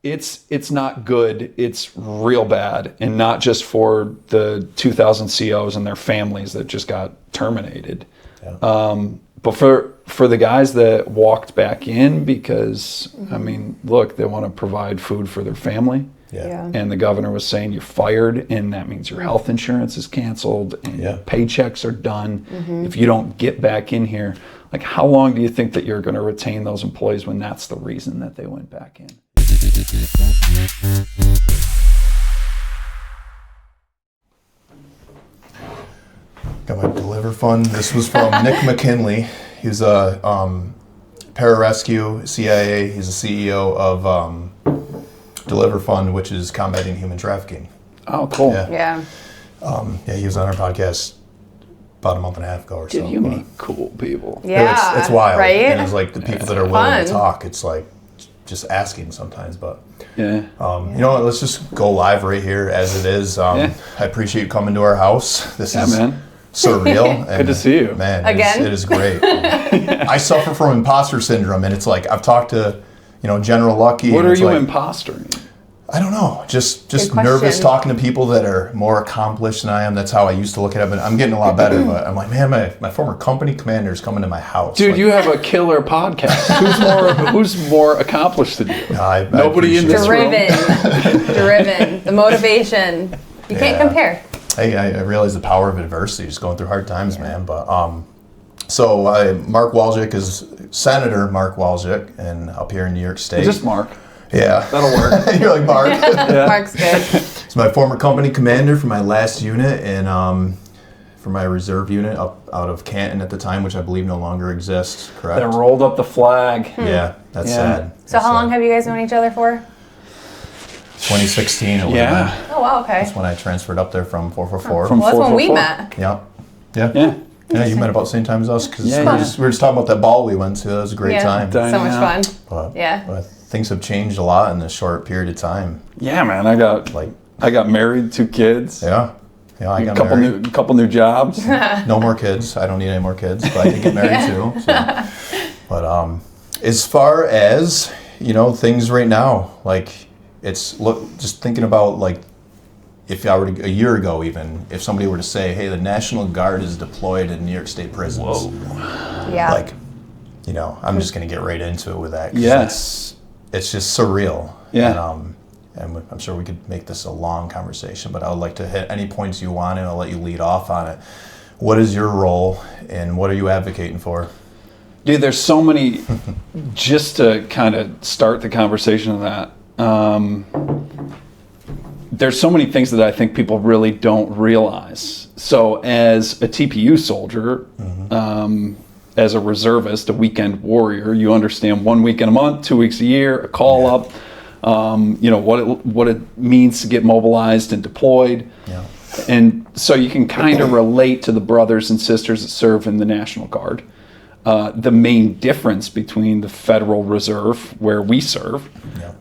it's not good. It's real bad, and not just for the 2,000 COs and their families that just got terminated, but for the guys that walked back in because I mean, look, they want to provide food for their family. And the governor was saying you're fired, and that means your health insurance is canceled, and your paychecks are done if you don't get back in here. Like, how long do you think that you're going to retain those employees when that's the reason that they went back in? Got my Deliver Fund. This was from Nick McKinley. He's a pararescue, CIA. He's the CEO of Deliver Fund, which is combating human trafficking. Oh, cool. Yeah, he was on our podcast about a month and a half ago or so. Dude, you meet cool people. Yeah, it's wild. Right? And it's like the people that are willing to talk, it's like just asking sometimes, but you know what, let's just go live right here as it is. I appreciate you coming to our house. This is surreal. And good to see you. Man, again? It is great. I suffer from imposter syndrome, and it's like I've talked to, General Lucky. What are you like, impostering? I don't know. Just nervous talking to people that are more accomplished than I am. That's how I used to look at it. But I'm getting a lot better. But I'm like, man, my former company commander is coming to my house. Dude, like, you have a killer podcast. Who's more accomplished than you? Nobody in this room. Driven. The motivation. You can't compare. Hey, I realize the power of adversity, just going through hard times, man. But so Mark Walczyk is Senator Mark Walczyk, and up here in New York State. Just Mark. Yeah. That'll work. You're like, Mark. Mark's good. He's my former company commander for my last unit, and for my reserve unit up out of Canton at the time, which I believe no longer exists, correct? That rolled up the flag. Yeah, that's sad. So how long have you guys known each other for? 2016. Oh, wow, okay. That's when I transferred up there from 444. Well, that's when we met. Yeah, you met about the same time as us, because we were just talking about that ball we went to. That was a great time. So much fun. But things have changed a lot in this short period of time. Yeah, man. I got married, 2 kids. Yeah, I got married. Couple new jobs. No more kids. I don't need any more kids, but I did get married too. So. But as far as things right now, like just thinking about like. If I were to, a year ago even, if somebody were to say, hey, the National Guard is deployed in New York State prisons. Whoa. Yeah. Like, I'm just going to get right into it with that. Yes. It's just surreal. Yeah. And I'm sure we could make this a long conversation, but I would like to hit any points you want, and I'll let you lead off on it. What is your role, and what are you advocating for? Dude, there's so many, just to kind of start the conversation on that, there's so many things that I think people really don't realize. So as a TPU soldier, as a reservist, a weekend warrior, you understand 1 weekend a month, 2 weeks a year, a call up, what it means to get mobilized and deployed. Yeah. And so you can kind of relate to the brothers and sisters that serve in the National Guard. The main difference between the Federal Reserve, where we serve,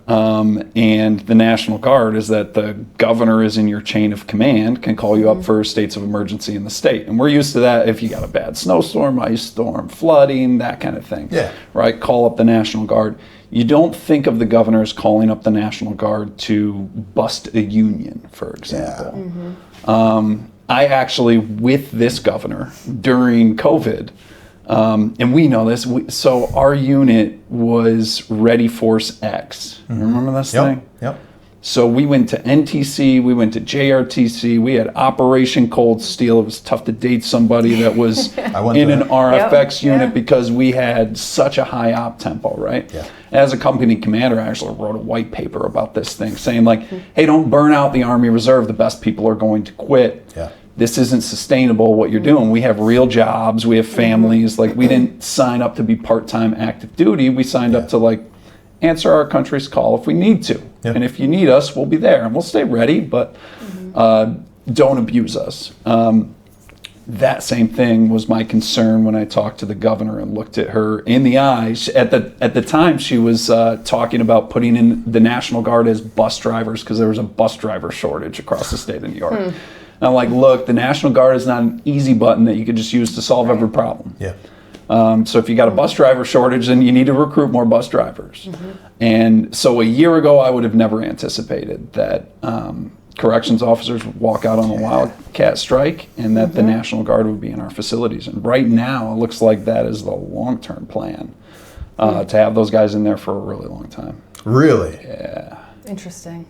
and the National Guard is that the governor is in your chain of command, can call you up for states of emergency in the state. And we're used to that if you got a bad snowstorm, ice storm, flooding, that kind of thing. Yeah. Right? Call up the National Guard. You don't think of the governor as calling up the National Guard to bust a union, for example. Yeah. I actually, with this governor, during COVID, and we know this, so our unit was Ready Force X. Remember this thing? Yep. So we went to NTC, we went to JRTC, we had Operation Cold Steel. It was tough to date somebody that was in an RFX unit because we had such a high op tempo, right? Yeah. As a company commander, I actually wrote a white paper about this thing saying like, hey, don't burn out the Army Reserve. The best people are going to quit. Yeah. This isn't sustainable, what you're doing. We have real jobs, we have families. Like, we didn't sign up to be part-time active duty. We signed up to like answer our country's call if we need to. Yep. And if you need us, we'll be there and we'll stay ready, but don't abuse us. That same thing was my concern when I talked to the governor and looked at her in the eyes. At the time, she was talking about putting in the National Guard as bus drivers because there was a bus driver shortage across the state of New York. And I'm like, look, the National Guard is not an easy button that you could just use to solve every problem. Yeah. So if you got a bus driver shortage, then you need to recruit more bus drivers. And so a year ago, I would have never anticipated that corrections officers would walk out on a wildcat strike and that the National Guard would be in our facilities. And right now, it looks like that is the long-term plan, to have those guys in there for a really long time. Really? Yeah. Interesting.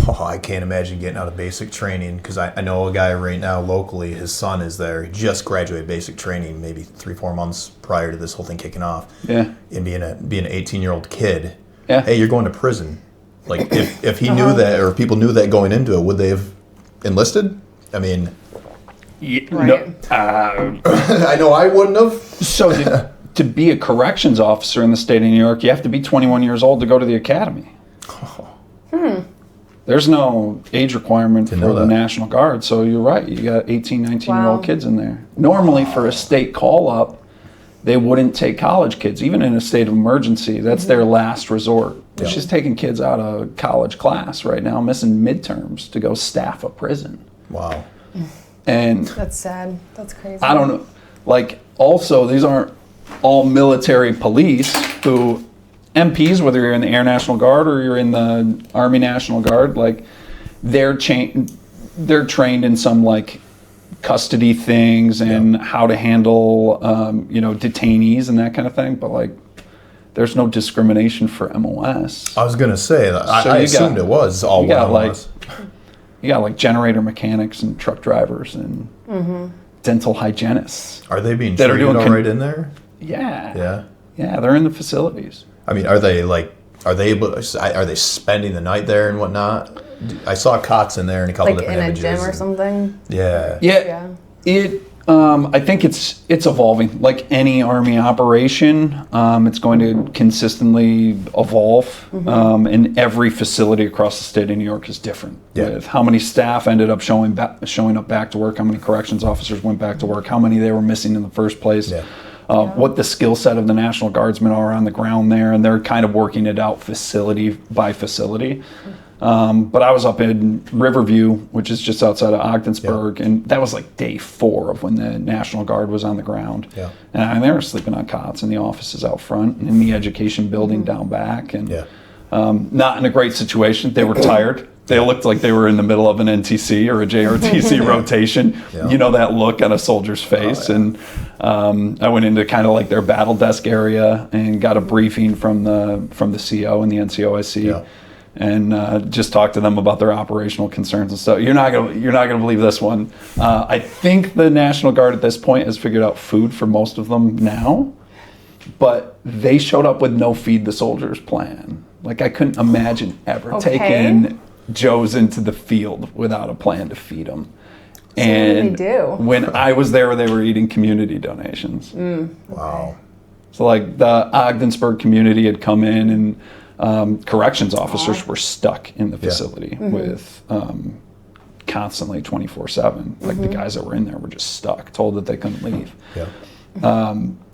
Oh, I can't imagine getting out of basic training, because I know a guy right now locally, his son is there. He just graduated basic training maybe 3-4 months prior to this whole thing kicking off. Yeah. And being an 18-year-old kid, Yeah. hey, you're going to prison. Like, if he knew that, or if people knew that going into it, would they have enlisted? I mean, Right. I know I wouldn't have. So to be a corrections officer in the state of New York, you have to be 21 years old to go to the academy. There's no age requirement for the National Guard, so you're right. You got 18, 19-year-old kids in there. Normally, for a state call-up, they wouldn't take college kids, even in a state of emergency. That's their last resort. It's just taking kids out of college class right now, missing midterms to go staff a prison. Wow. And That's sad. That's crazy. I don't know. Like, also, these aren't all military police who... MPs, whether you're in the Air National Guard or you're in the Army National Guard, like they're trained in some like custody things and how to handle detainees and that kind of thing. But like, there's no discrimination for MOS. I was gonna say that. I assumed it was all one MOS. You got like generator mechanics and truck drivers and dental hygienists. Are they being treated all right in there? Yeah. Yeah, they're in the facilities. I mean, are they spending the night there and whatnot? I saw cots in there and a couple like different in a images. gym or something? Yeah. I think it's evolving. Like any Army operation, it's going to consistently evolve. And every facility across the state of New York is different. With how many staff ended up showing up back to work, how many corrections officers went back to work, how many they were missing in the first place. What the skill set of the National Guardsmen are on the ground there, and they're kind of working it out facility by facility. But I was up in Riverview, which is just outside of Ogdensburg, and that was like day 4 of when the National Guard was on the ground. And they were sleeping on cots in the offices out front and in the education building down back, and not in a great situation. They were tired. They looked like they were in the middle of an NTC or a JRTC rotation. You know that look on a soldier's face. And I went into kind of like their battle desk area and got a briefing from the CO and the NCOIC, and just talked to them about their operational concerns and stuff. You're not gonna believe this one. I think the National Guard at this point has figured out food for most of them now, but they showed up with no feed the soldiers plan. Like, I couldn't imagine ever taking Joes into the field without a plan to feed them. And when I was there, they were eating community donations. Wow. So like the Ogdensburg community had come in, and corrections officers were stuck in the facility with constantly 24/7. Like the guys that were in there were just stuck, told that they couldn't leave.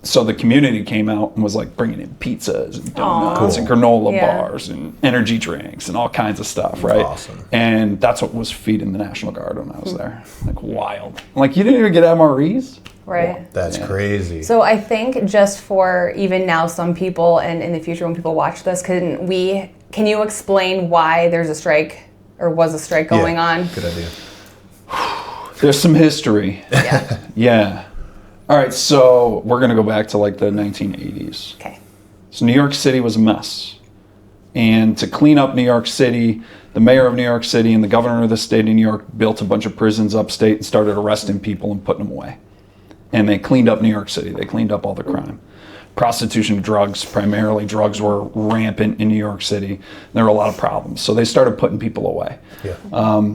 So the community came out and was like bringing in pizzas and donuts and granola bars and energy drinks and all kinds of stuff, right? Awesome. And that's what was feeding the National Guard when I was there. Like, wild. I'm like, you didn't even get MREs? Right. Well, that's crazy. So I think just for even now some people, and in the future when people watch this, can you explain why there's a strike or was a strike going on? Good idea. There's some history. Yeah. All right, so we're going to go back to like the 1980s. Okay. So New York City was a mess. And to clean up New York City, the mayor of New York City and the governor of the state of New York built a bunch of prisons upstate and started arresting people and putting them away. And they cleaned up New York City. They cleaned up all the crime. Prostitution, drugs, primarily drugs were rampant in New York City. There were a lot of problems. So they started putting people away.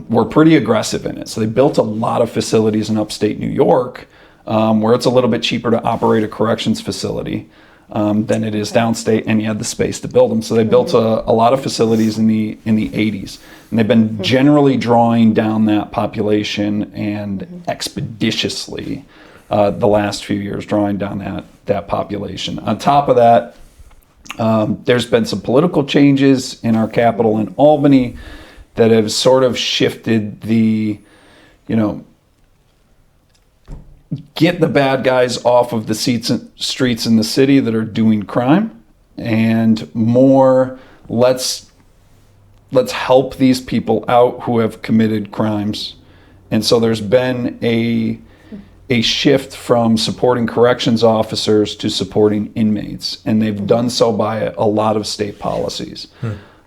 We're pretty aggressive in it. So they built a lot of facilities in upstate New York, where it's a little bit cheaper to operate a corrections facility than it is downstate, and you had the space to build them. So they built a lot of facilities in the 80s, and they've been generally drawing down that population and expeditiously the last few years drawing down that population. On top of that, there's been some political changes in our capital in Albany that have sort of shifted the get the bad guys off of the streets in the city that are doing crime, and more let's help these people out who have committed crimes. And so there's been a shift from supporting corrections officers to supporting inmates, and they've done so by a lot of state policies.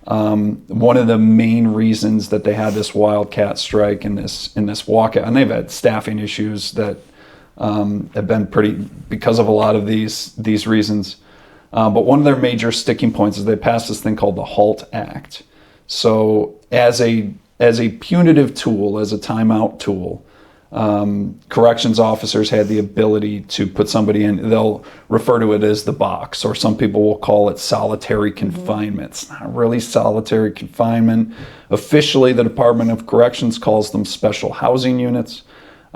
One of the main reasons that they had this wildcat strike and this walkout, and they've had staffing issues that have been pretty because of a lot of these reasons. But one of their major sticking points is they passed this thing called the HALT Act. So as a punitive tool, as a timeout tool, corrections officers had the ability to put somebody in, they'll refer to it as the box, or some people will call it solitary confinement. It's not really solitary confinement. Officially, the Department of Corrections calls them special housing units.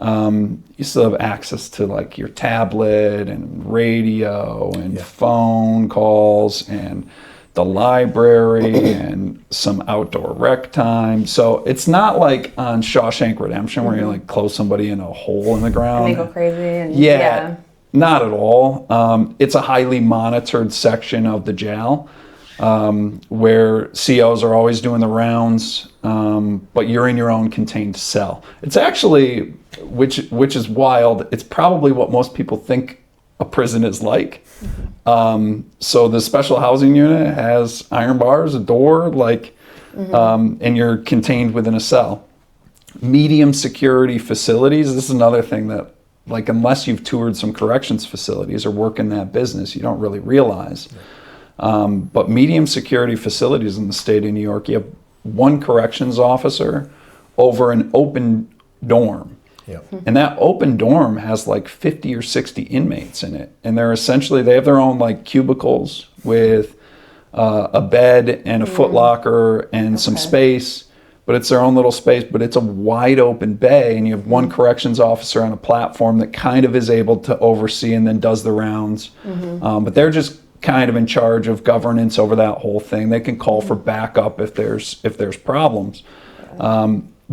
You still have access to like your tablet and radio and phone calls and the library and some outdoor rec time. So it's not like on Shawshank Redemption where you like close somebody in a hole in the ground. And they go crazy. And, yeah, not at all. It's a highly monitored section of the jail where COs are always doing the rounds, but you're in your own contained cell. It's actually, which is wild, it's probably what most people think a prison is like. So the special housing unit has iron bars, a door, and you're contained within a cell. Medium security facilities, this is another thing that, like, unless you've toured some corrections facilities or work in that business, you don't really realize. But medium security facilities in the state of New York, you have one corrections officer over an open dorm. And that open dorm has like 50 or 60 inmates in it. And they have their own like cubicles with a bed and a foot locker and some space, but it's their own little space, but it's a wide open bay, and you have one corrections officer on a platform that kind of is able to oversee and then does the rounds. But they're just kind of in charge of governance over that whole thing. They can call for backup if there's problems.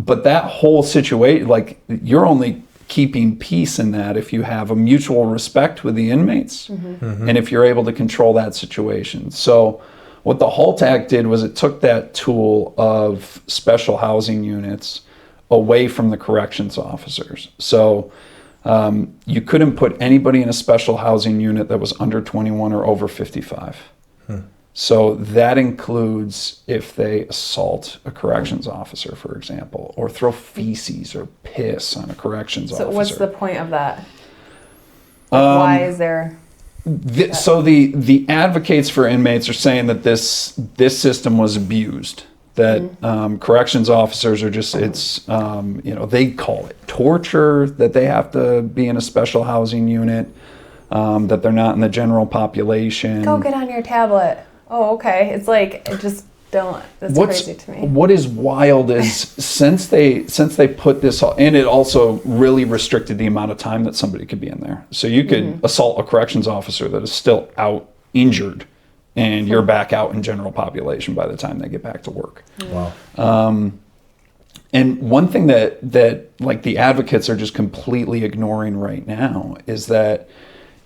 But that whole situation, like, you're only keeping peace in that if you have a mutual respect with the inmates and if you're able to control that situation. So what the HALT Act did was it took that tool of special housing units away from the corrections officers. So you couldn't put anybody in a special housing unit that was under 21 or over 55. So that includes if they assault a corrections officer, for example, or throw feces or piss on a corrections officer. So what's the point of that? Why is there... So the advocates for inmates are saying that this system was abused, that corrections officers are just, they call it torture, that they have to be in a special housing unit, that they're not in the general population. Go get on your tablet. Oh, okay. It's like, that's crazy to me. What is wild is since they put this, and it also really restricted the amount of time that somebody could be in there. So you could assault a corrections officer that is still out injured, and you're back out in general population by the time they get back to work. Wow. And one thing that like the advocates are just completely ignoring right now is that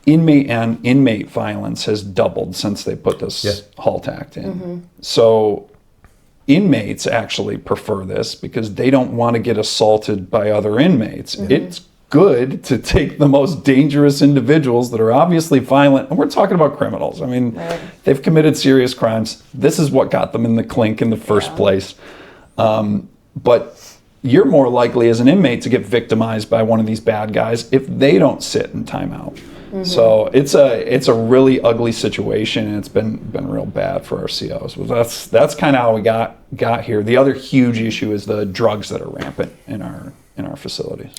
inmate violence has doubled since they put this HALT Act in. So inmates actually prefer this because they don't want to get assaulted by other inmates. It's good to take the most dangerous individuals that are obviously violent, and we're talking about criminals. I mean, they've committed serious crimes. This is what got them in the clink in the first place. But you're more likely as an inmate to get victimized by one of these bad guys if they don't sit in timeout. So it's a really ugly situation, and it's been real bad for our COs. Well, that's kind of how we got here. The other huge issue is the drugs that are rampant in our facilities.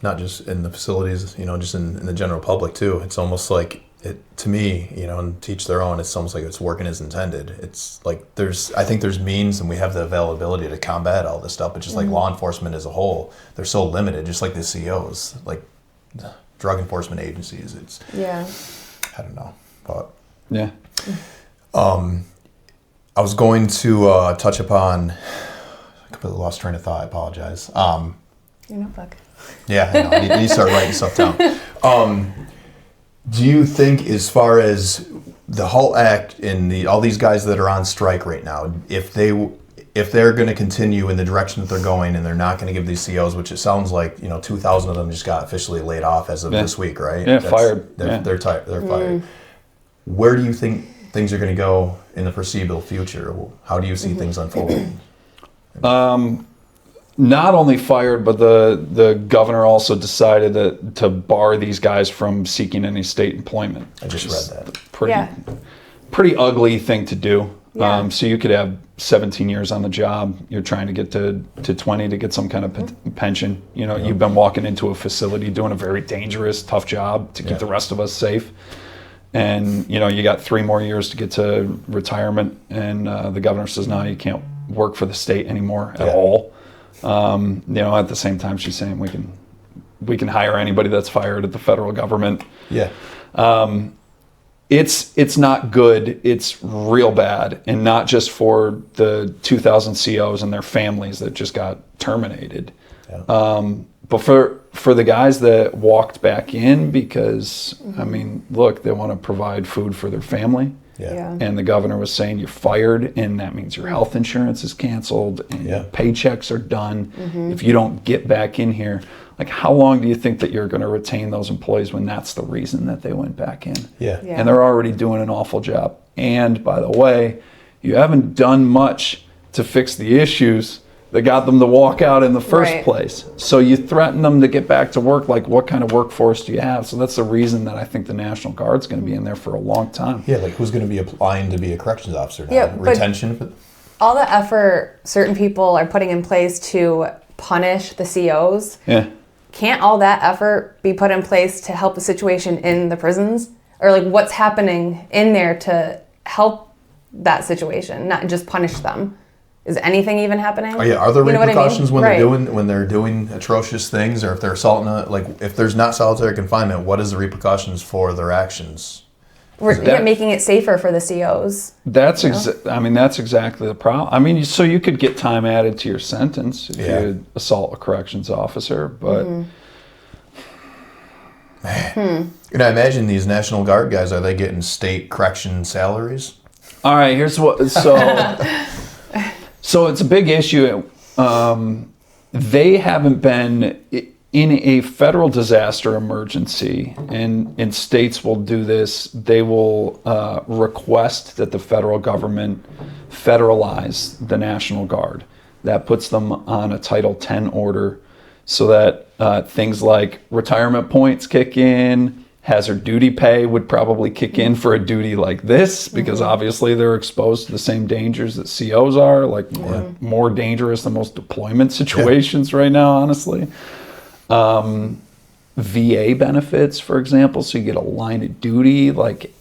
Not just in the facilities, just in the general public too. It's almost like to me, and to each their own. It's almost like it's working as intended. It's like I think there's means, and we have the availability to combat all this stuff. But just like law enforcement as a whole, they're so limited. Just like the COs, like drug enforcement agencies. It's I don't know, but I was going to touch upon. I completely lost train of thought. I apologize. You're no fuck. Yeah, I know. I need to start writing stuff down. Do you think, as far as the Halt Act and all these guys that are on strike right now, if they're going to continue in the direction that they're going and they're not going to give these COs, which it sounds like 2,000 of them just got officially laid off as of this week, right? Yeah, fired. They're fired. Where do you think things are going to go in the foreseeable future? How do you see things unfolding? Not only fired, but the governor also decided to bar these guys from seeking any state employment. I just read that. Pretty ugly thing to do. Yeah. So you could have 17 years on the job. You're trying to get to 20 to get some kind of pension. You've been walking into a facility doing a very dangerous, tough job to keep the rest of us safe. And you got 3 more years to get to retirement. And the governor says, no, you can't work for the state anymore at all. At the same time, she's saying we can hire anybody that's fired at the federal government. Yeah. It's not good. It's real bad, and not just for the 2,000 COs and their families that just got terminated, but for the guys that walked back in because look, they want to provide food for their family. Yeah. And the governor was saying you're fired, and that means your health insurance is canceled, and your paychecks are done if you don't get back in here. Like, how long do you think that you're going to retain those employees when that's the reason that they went back in? Yeah. And they're already doing an awful job. And by the way, you haven't done much to fix the issues that got them to walk out in the first place. So you threaten them to get back to work. Like, what kind of workforce do you have? So that's the reason that I think the National Guard's going to be in there for a long time. Yeah, like who's going to be applying to be a corrections officer now? Yeah, retention? All the effort certain people are putting in place to punish the COs. Yeah. Can't all that effort be put in place to help the situation in the prisons? Or like what's happening in there to help that situation, not just punish them? Is anything even happening? Oh, yeah. Are there repercussions when they're doing atrocious things, or if they're assaulting? If there's not solitary confinement, what is the repercussions for their actions? We're making it safer for the COs. That's exactly the problem. So you could get time added to your sentence if you assault a corrections officer, but man, and I imagine these National Guard guys, are they getting state correction salaries? All right, here's what. So it's a big issue. They haven't been in a federal disaster emergency, and states will do this. They will request that the federal government federalize the National Guard. That puts them on a Title 10 order so that things like retirement points kick in. Hazard duty pay would probably kick in for a duty like this because obviously they're exposed to the same dangers that COs are, like more dangerous than most deployment situations right now, honestly. VA benefits, for example, so you get a line of duty. Like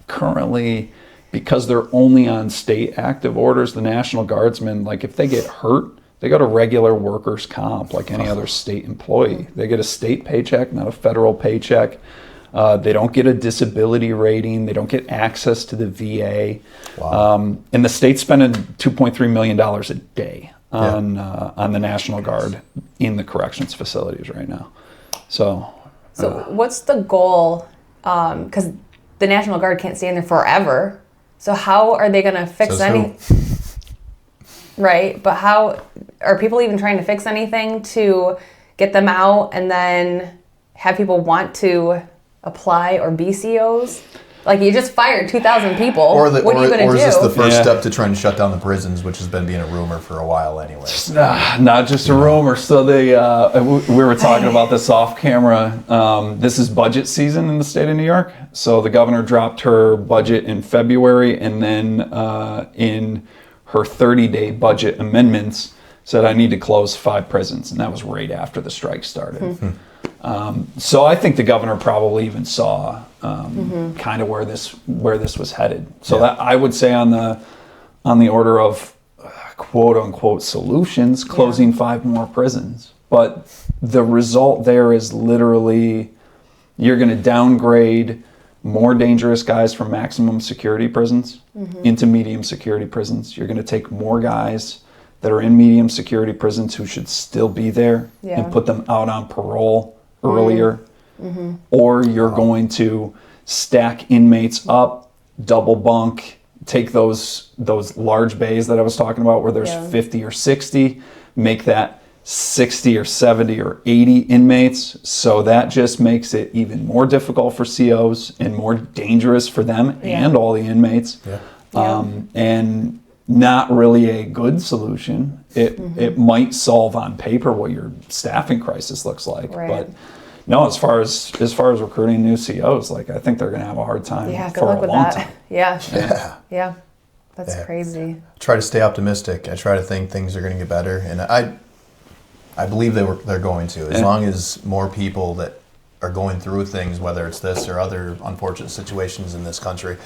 currently, because they're only on state active orders, the National Guardsmen, like if they get hurt, they go to regular workers' comp like any other state employee. They get a state paycheck, not a federal paycheck. They don't get a disability rating. They don't get access to the VA. Wow. And the state's spending $2.3 million a day on the National Guard in the corrections facilities right now. So what's the goal? Because the National Guard can't stay in there forever. So how are they going to fix anything? Right, but how are people even trying to fix anything to get them out and then have people want to apply or be COs? Like, you just fired 2,000 people. What are you going to do? Or is this the first step to trying to shut down the prisons, which has been being a rumor for a while anyway? Not just a rumor. So we were talking about this off camera. This is budget season in the state of New York. So the governor dropped her budget in February, and then in her 30-day budget amendments said I need to close 5 prisons, and that was right after the strike started. So I think the governor probably even saw kind of where this was headed. So that I would say on the order of quote unquote solutions, closing 5 more prisons. But the result there is literally you're going to downgrade more dangerous guys from maximum security prisons into medium security prisons. You're going to take more guys that are in medium security prisons who should still be there Yeah. and put them out on parole earlier, or you're going to stack inmates up, double bunk, take those large bays that I was talking about where there's 50 or 60, make that 60 or 70 or 80 inmates. So that just makes it even more difficult for COs and more dangerous for them and all the inmates. And not really a good solution. It might solve on paper what your staffing crisis looks like, but no, as far as recruiting new COs, like I think they're going to have a hard time Good for luck a with long that. time. Yeah. That's crazy. I try to stay optimistic. I try to think things are going to get better, and I believe they're going to. As long as more people that are going through things, whether it's this or other unfortunate situations in this country,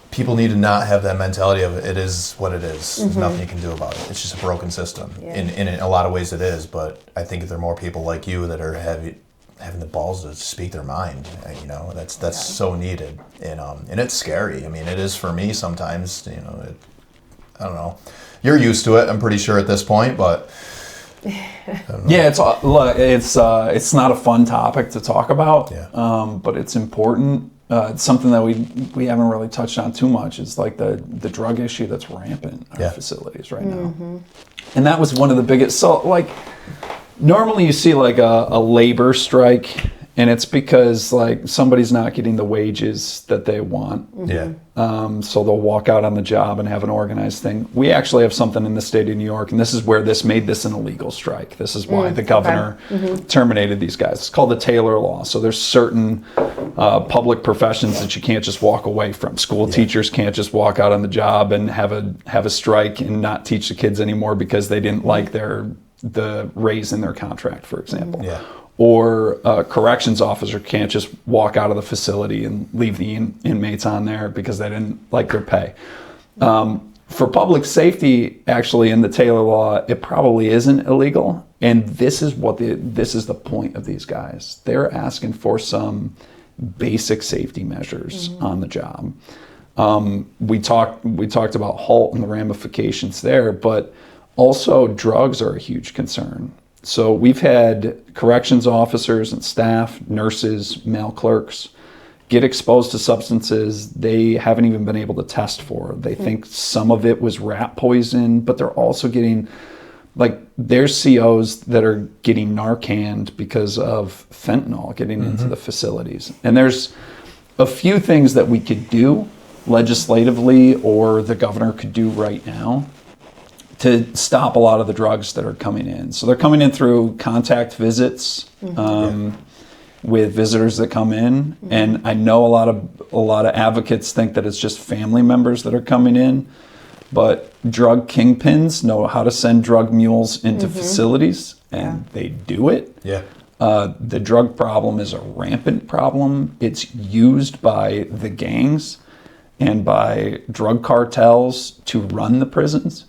people need to not have that mentality of it is what it is. There's nothing you can do about it. It's just a broken system. In a lot of ways it is, but I think if there are more people like you that are having the balls to speak their mind, that's so needed. And it's scary. I mean, it is for me sometimes, I don't know. You're used to it, I'm pretty sure at this point, but yeah, it's not a fun topic to talk about, but it's important. It's something that we haven't really touched on too much. It's like the drug issue that's rampant in our facilities right now. And that was one of the biggest. So like normally you see like a labor strike, and it's because like somebody's not getting the wages that they want. So they'll walk out on the job and have an organized thing. We actually have something in the state of New York, and this is where this made this an illegal strike. This is why the governor terminated these guys. It's called the Taylor Law. So there's certain public professions that you can't just walk away from. School teachers can't just walk out on the job and have a strike and not teach the kids anymore because they didn't like the raise in their contract, for example. Or a corrections officer can't just walk out of the facility and leave the inmates on there because they didn't like their pay. For public safety, actually, in the Taylor Law, it probably isn't illegal. And this is the point of these guys. They're asking for some basic safety measures on the job. We talked about HALT and the ramifications there, but also drugs are a huge concern. So we've had corrections officers and staff, nurses, mail clerks get exposed to substances they haven't even been able to test for. They think some of it was rat poison, but they're also getting, like, there's COs that are getting Narcaned because of fentanyl getting into the facilities. And there's a few things that we could do legislatively or the governor could do right now to stop a lot of the drugs that are coming in. So they're coming in through contact visits with visitors that come in, and I know a lot of advocates think that it's just family members that are coming in, but drug kingpins know how to send drug mules into facilities, and they do it. The drug problem is a rampant problem. It's used by the gangs and by drug cartels to run the prisons.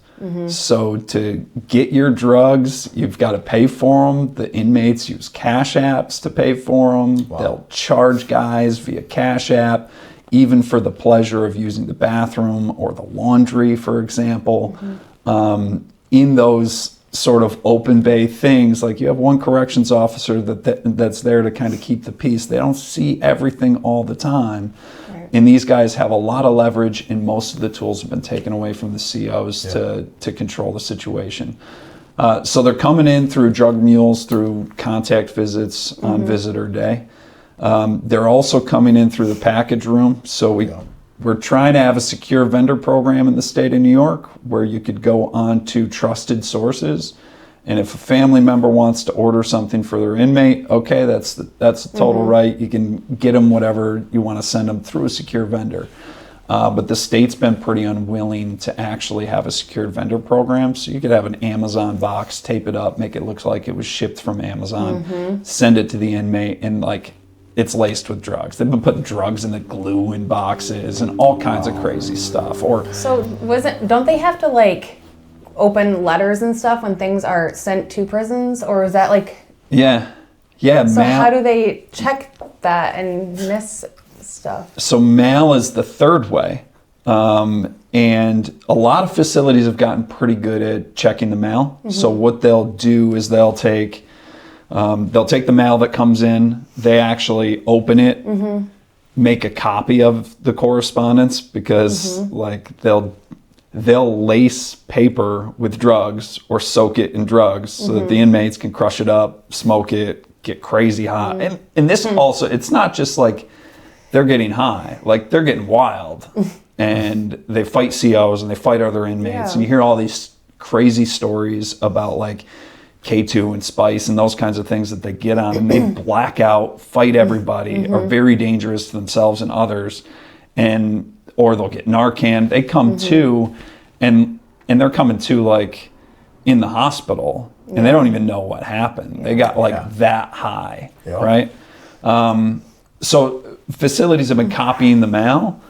So to get your drugs, you've got to pay for them. The inmates use cash apps to pay for them. They'll charge guys via cash app, even for the pleasure of using the bathroom or the laundry, for example. In those sort of open bay things, like you have one corrections officer that's there to kind of keep the peace. They don't see everything all the time. And these guys have a lot of leverage, and most of the tools have been taken away from the COs to control the situation. So they're coming in through drug mules, through contact visits on visitor day. They're also coming in through the package room. So we're trying to have a secure vendor program in the state of New York where you could go on to trusted sources. And if a family member wants to order something for their inmate, okay, that's a total right. You can get them whatever you want to send them through a secure vendor. But the state's been pretty unwilling to actually have a secured vendor program. So you could have an Amazon box, tape it up, make it look like it was shipped from Amazon, send it to the inmate, and like it's laced with drugs. They've been putting drugs in the glue in boxes and all kinds of crazy stuff. So don't they have to like open letters and stuff when things are sent to prisons, or is that like so how do they check that and miss stuff? So mail is the third way. And a lot of facilities have gotten pretty good at checking the mail. So what they'll do is they'll take the mail that comes in, they actually open it, make a copy of the correspondence, because like they'll lace paper with drugs or soak it in drugs so that the inmates can crush it up, smoke it, get crazy high. And this also, it's not just like they're getting high, like they're getting wild. And they fight COs and they fight other inmates. And you hear all these crazy stories about like K2 and Spice and those kinds of things that they get on, and they black out, fight everybody, are very dangerous to themselves and others, or they'll get Narcan. They come to, and they're coming to like in the hospital, and they don't even know what happened. They got like that high, right? So facilities have been copying the mail.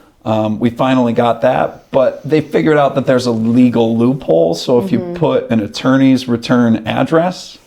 We finally got that, but they figured out that there's a legal loophole. So if you put an attorney's return address,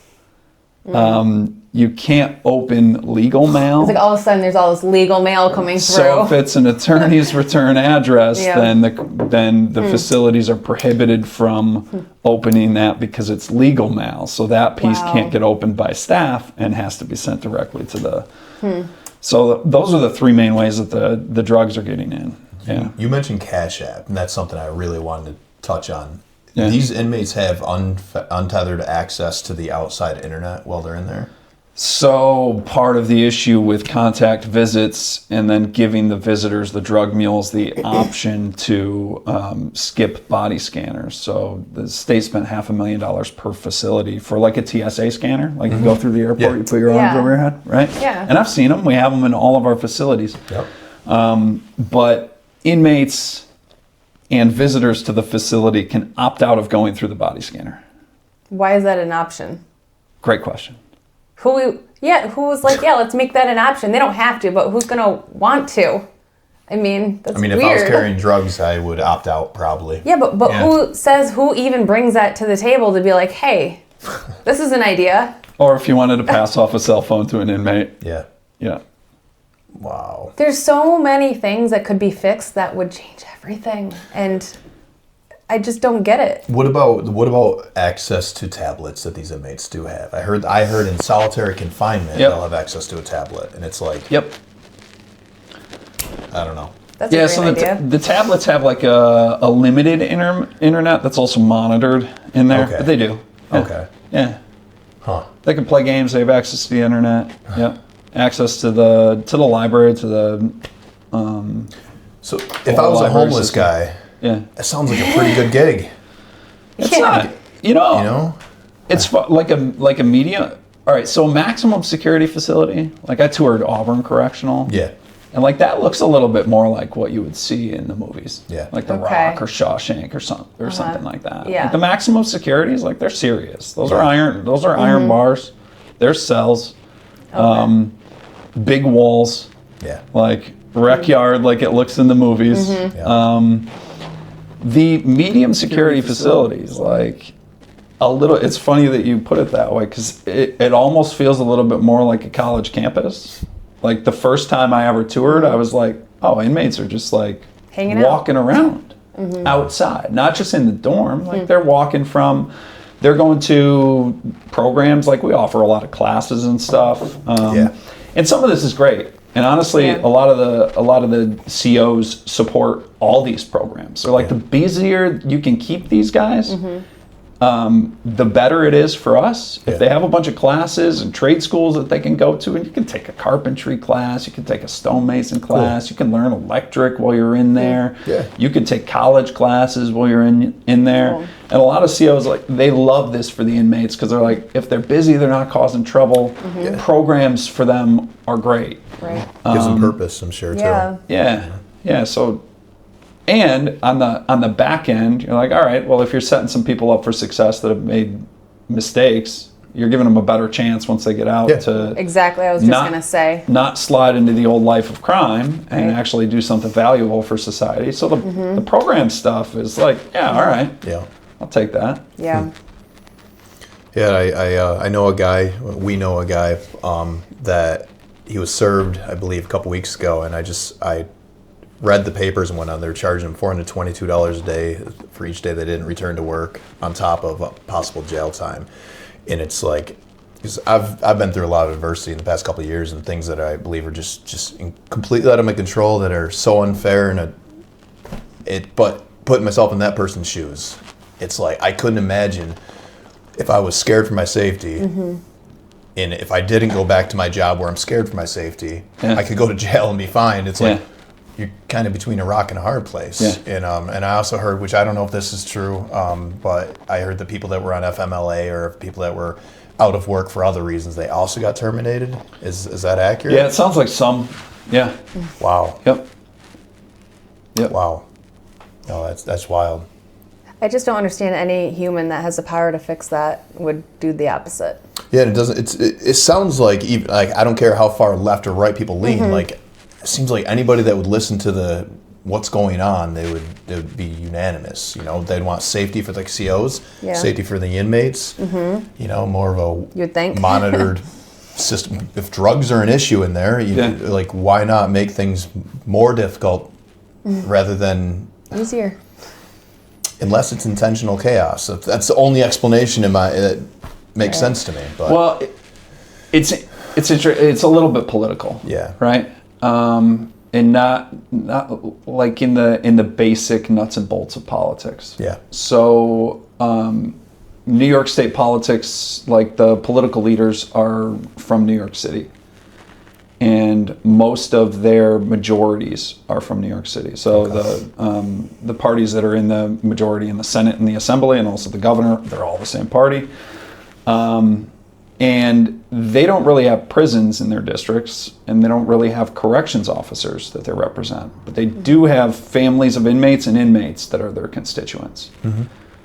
you can't open legal mail. It's like all of a sudden there's all this legal mail coming through. So if it's an attorney's return address, then the facilities are prohibited from opening that because it's legal mail. So that piece can't get opened by staff and has to be sent directly to the... So those are the three main ways that the drugs are getting in. Yeah. You mentioned Cash App, and that's something I really wanted to touch on. Yeah. These inmates have untethered access to the outside internet while they're in there? So part of the issue with contact visits and then giving the visitors, the drug mules, the option to skip body scanners. So the state spent $500,000 per facility for like a TSA scanner. Like you go through the airport, you put your arms over your head, right? Yeah. And I've seen them. We have them in all of our facilities. Yep. But inmates and visitors to the facility can opt out of going through the body scanner. Why is that an option? Great question. Who was like, let's make that an option. They don't have to, but who's going to want to? I mean, that's weird. If I was carrying drugs, I would opt out probably. Yeah, but who even brings that to the table to be like, hey, this is an idea? Or if you wanted to pass off a cell phone to an inmate. Yeah. Yeah. Wow. There's so many things that could be fixed that would change everything. And I just don't get it. What about access to tablets that these inmates do have? I heard in solitary confinement they'll have access to a tablet, and it's like, Yep. I don't know. That's a great idea. The tablets have like a limited internet that's also monitored in there, but they do. Yeah. Okay. Yeah. Huh. They can play games. They have access to the internet. Yeah. Access to the library, to the. So if I was a homeless guy, that sounds like a pretty good gig. It's not. You know. It's like a medium. All right. So maximum security facility. Like I toured Auburn Correctional. Yeah. And like that looks a little bit more like what you would see in the movies. Yeah. Like The Rock or Shawshank or something like that. Yeah. Like the maximum security is like they're serious. Those are iron bars. They're cells. Big walls. Yeah. Like rec yard like it looks in the movies. Yeah. The medium security facilities, like it's funny that you put it that way, because it almost feels a little bit more like a college campus. Like the first time I ever toured, I was like, oh, inmates are just like hanging walking around outside, not just in the dorm. Like they're going to programs, like we offer a lot of classes and stuff. And some of this is great. And honestly, a lot of the COs support all these programs. They're like, the busier you can keep these guys, the better it is for us. If they have a bunch of classes and trade schools that they can go to, and you can take a carpentry class, you can take a stonemason class, you can learn electric while you're in there. You can take college classes while you're in there. And a lot of COs, like, they love this for the inmates, because they're like, if they're busy, they're not causing trouble. Programs for them are great. Right. Gives them purpose, I'm sure, too. Yeah. So, and on the back end, you're like, all right, well, if you're setting some people up for success that have made mistakes, you're giving them a better chance once they get out to exactly. I was just going to say, not slide into the old life of crime and actually do something valuable for society. So the program stuff is like, all right, I'll take that. Yeah. I know a guy. We know a guy that he was served, I believe, a couple weeks ago, and I read the papers and whatnot. They're charging them $422 a day for each day they didn't return to work, on top of possible jail time. And it's like, because I've been through a lot of adversity in the past couple of years, and things that I believe are just completely out of my control, that are so unfair, but putting myself in that person's shoes, it's like I couldn't imagine if I was scared for my safety. And if I didn't go back to my job where I'm scared for my safety, I could go to jail and be fine. It's like you're kind of between a rock and a hard place. And I also heard, which I don't know if this is true, but I heard the people that were on FMLA, or people that were out of work for other reasons, they also got terminated. Is that accurate? Yeah, it sounds like some. Yeah. Wow. Yep. Wow. No, that's wild. I just don't understand any human that has the power to fix that would do the opposite. Yeah, and it doesn't. It sounds like, even like, I don't care how far left or right people lean. Like, it seems like anybody that would listen to what's going on, they would be unanimous. You know, they'd want safety for the COs, safety for the inmates. You know, more of a You'd think monitored system. If drugs are an issue in there, like, why not make things more difficult rather than easier? Unless it's intentional chaos. That's the only explanation that makes sense to me. But. Well, it's a little bit political. Yeah. Right. And not like in the basic nuts and bolts of politics. Yeah. So New York State politics, like the political leaders are from New York City, and most of their majorities are from New York City. So the parties that are in the majority in the Senate and the Assembly, and also the governor, they're all the same party. And they don't really have prisons in their districts, and they don't really have corrections officers that they represent. But they do have families of inmates and inmates that are their constituents.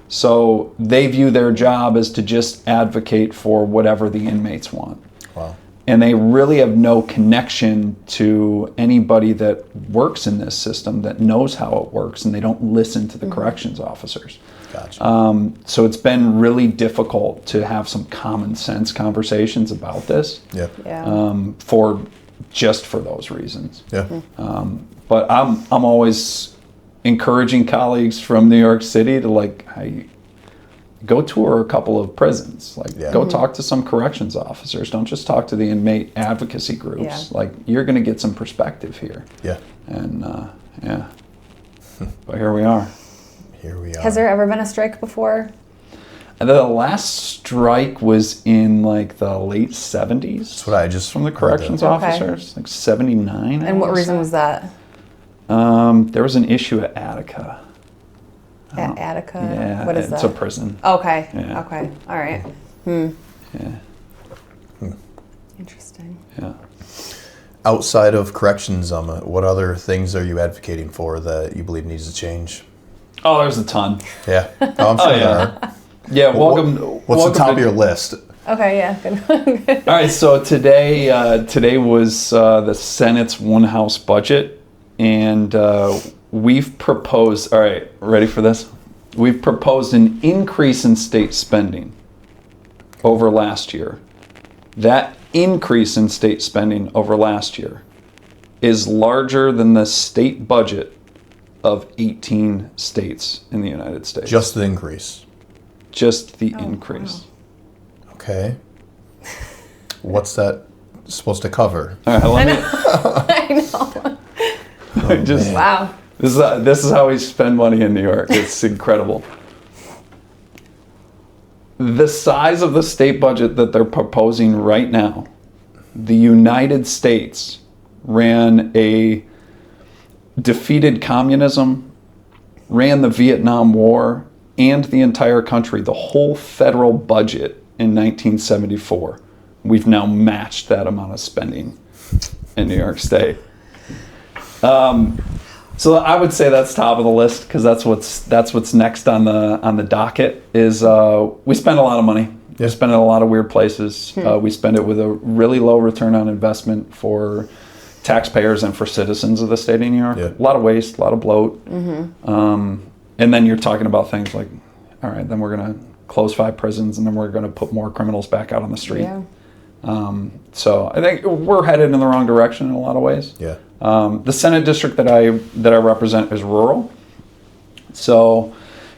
So they view their job as to just advocate for whatever the inmates want. Wow. And they really have no connection to anybody that works in this system that knows how it works, and they don't listen to the corrections officers. Gotcha. So it's been really difficult to have some common sense conversations about this. For those reasons. But I'm always encouraging colleagues from New York City to go tour a couple of prisons. Go talk to some corrections officers. Don't just talk to the inmate advocacy groups. You're going to get some perspective here. And but here we are. Has there ever been a strike before? The last strike was in the late 70s. That's what I just from the corrections officers, 79. And what reason was that? There was an issue at Attica. At Attica? Yeah, what is that? It's a prison. Okay. Yeah. Okay. All right. Interesting. Yeah. Outside of corrections, what other things are you advocating for that you believe needs to change? Oh, there's a ton. Yeah. Oh, I'm sure there are. Yeah, welcome. What's the top of your list? Okay, yeah, good. All right, so today was the Senate's one-house budget, and we've proposed, all right, ready for this? We've proposed an increase in state spending over last year. That increase in state spending over last year is larger than the state budget of 18 states in the United States. Just the increase? Just the increase. Wow. Okay. What's that supposed to cover? All right, I know. Wow. This is how we spend money in New York. It's incredible. The size of the state budget that they're proposing right now, the United States defeated communism, ran the Vietnam War, and the entire country, the whole federal budget in 1974. We've now matched that amount of spending in New York State. So I would say that's top of the list, because that's what's next on the docket. Is we spend a lot of money. We spend it in a lot of weird places. We spend it with a really low return on investment for taxpayers and for citizens of the state of New York. A lot of waste, a lot of bloat. And then you're talking about things like, all right, then we're going to close 5 prisons, and then we're going to put more criminals back out on the street. So I think we're headed in the wrong direction in a lot of ways. The Senate district that I represent is rural, so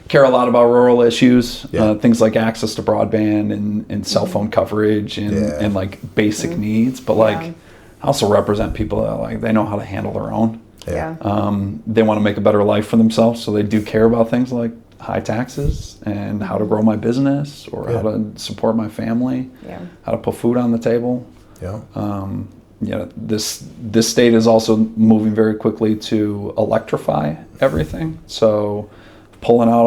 care a lot about rural issues, things like access to broadband and cell phone coverage and like basic needs. But like, I also represent people that like they know how to handle their own. They want to make a better life for themselves, so they do care about things like high taxes and how to grow my business or how to support my family, how to put food on the table. This state is also moving very quickly to electrify everything. So pulling out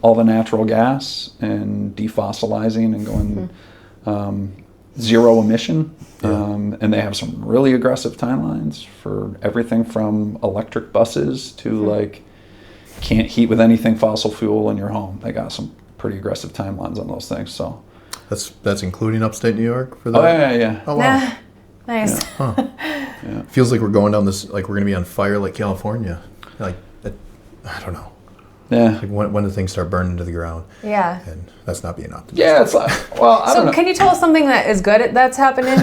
all the natural gas and defossilizing and going zero emission. And they have some really aggressive timelines for everything from electric buses to like can't heat with anything fossil fuel in your home. They got some pretty aggressive timelines on those things. So that's including upstate New York for that? Oh yeah. Oh wow. Nice. Feels like we're going down this, like we're going to be on fire like California. Like, I don't know. Yeah. Like when do things start burning to the ground? Yeah. And that's not being optimistic. Yeah, it's like, well, I don't know. So can you tell us something that is good that's happening?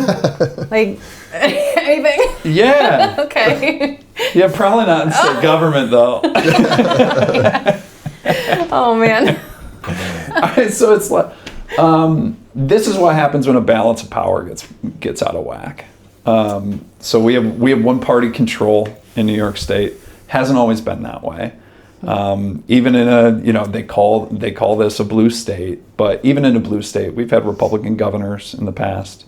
Like anything? Yeah. Okay. Yeah, probably not in state government though. Oh man. All right, so it's like, this is what happens when a balance of power gets out of whack. So we have one party control in New York State. Hasn't always been that way. Even in they call this a blue state, but even in a blue state, we've had Republican governors in the past.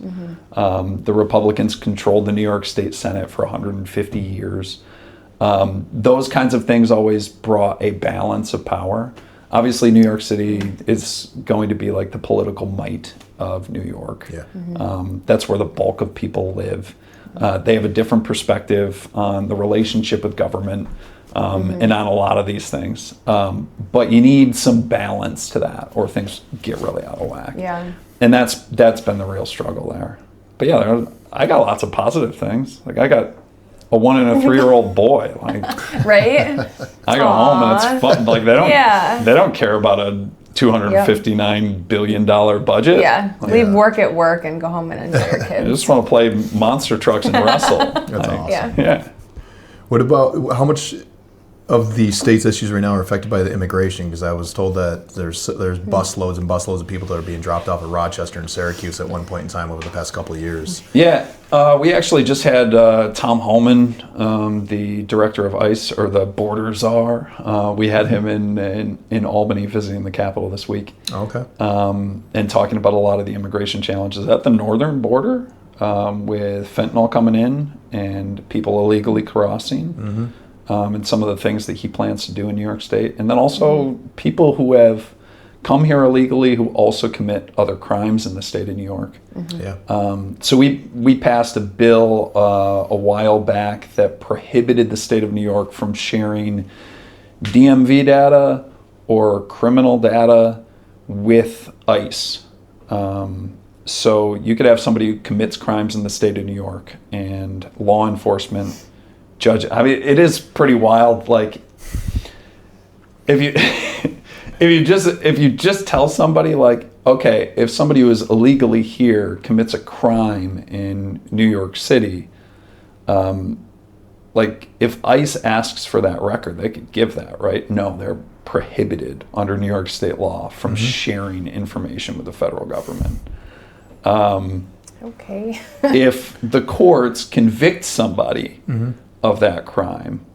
The Republicans controlled the New York State Senate for 150 years. Those kinds of things always brought a balance of power. Obviously, New York City is going to be like the political might of New York. That's where the bulk of people live. They have a different perspective on the relationship with government. And on a lot of these things. But you need some balance to that or things get really out of whack. Yeah. And that's been the real struggle there. But yeah, I got lots of positive things. Like I got a 1 and a 3-year-old boy. Like right? I go home and it's fun. Like they don't care about a $259 billion budget. Yeah. Leave work at work and go home and enjoy your kids. I just want to play monster trucks and wrestle. That's awesome. Yeah. What about how much of the state's issues right now are affected by the immigration? Because I was told that there's busloads and busloads of people that are being dropped off at Rochester and Syracuse at one point in time over the past couple of years. Yeah, we actually just had Tom Homan, the director of ICE, or the border czar. We had him in Albany visiting the Capitol this week. Okay. And talking about a lot of the immigration challenges at the northern border with fentanyl coming in and people illegally crossing. And some of the things that he plans to do in New York State. And then also people who have come here illegally who also commit other crimes in the state of New York. So we passed a bill a while back that prohibited the state of New York from sharing DMV data or criminal data with ICE. So you could have somebody who commits crimes in the state of New York and law enforcement judge. I mean, it is pretty wild. Like, if you just tell somebody like, okay, if somebody who is illegally here commits a crime in New York City, like if ICE asks for that record, they could give that, right? No, they're prohibited under New York state law from sharing information with the federal government. Okay. If the courts convict somebody of that crime,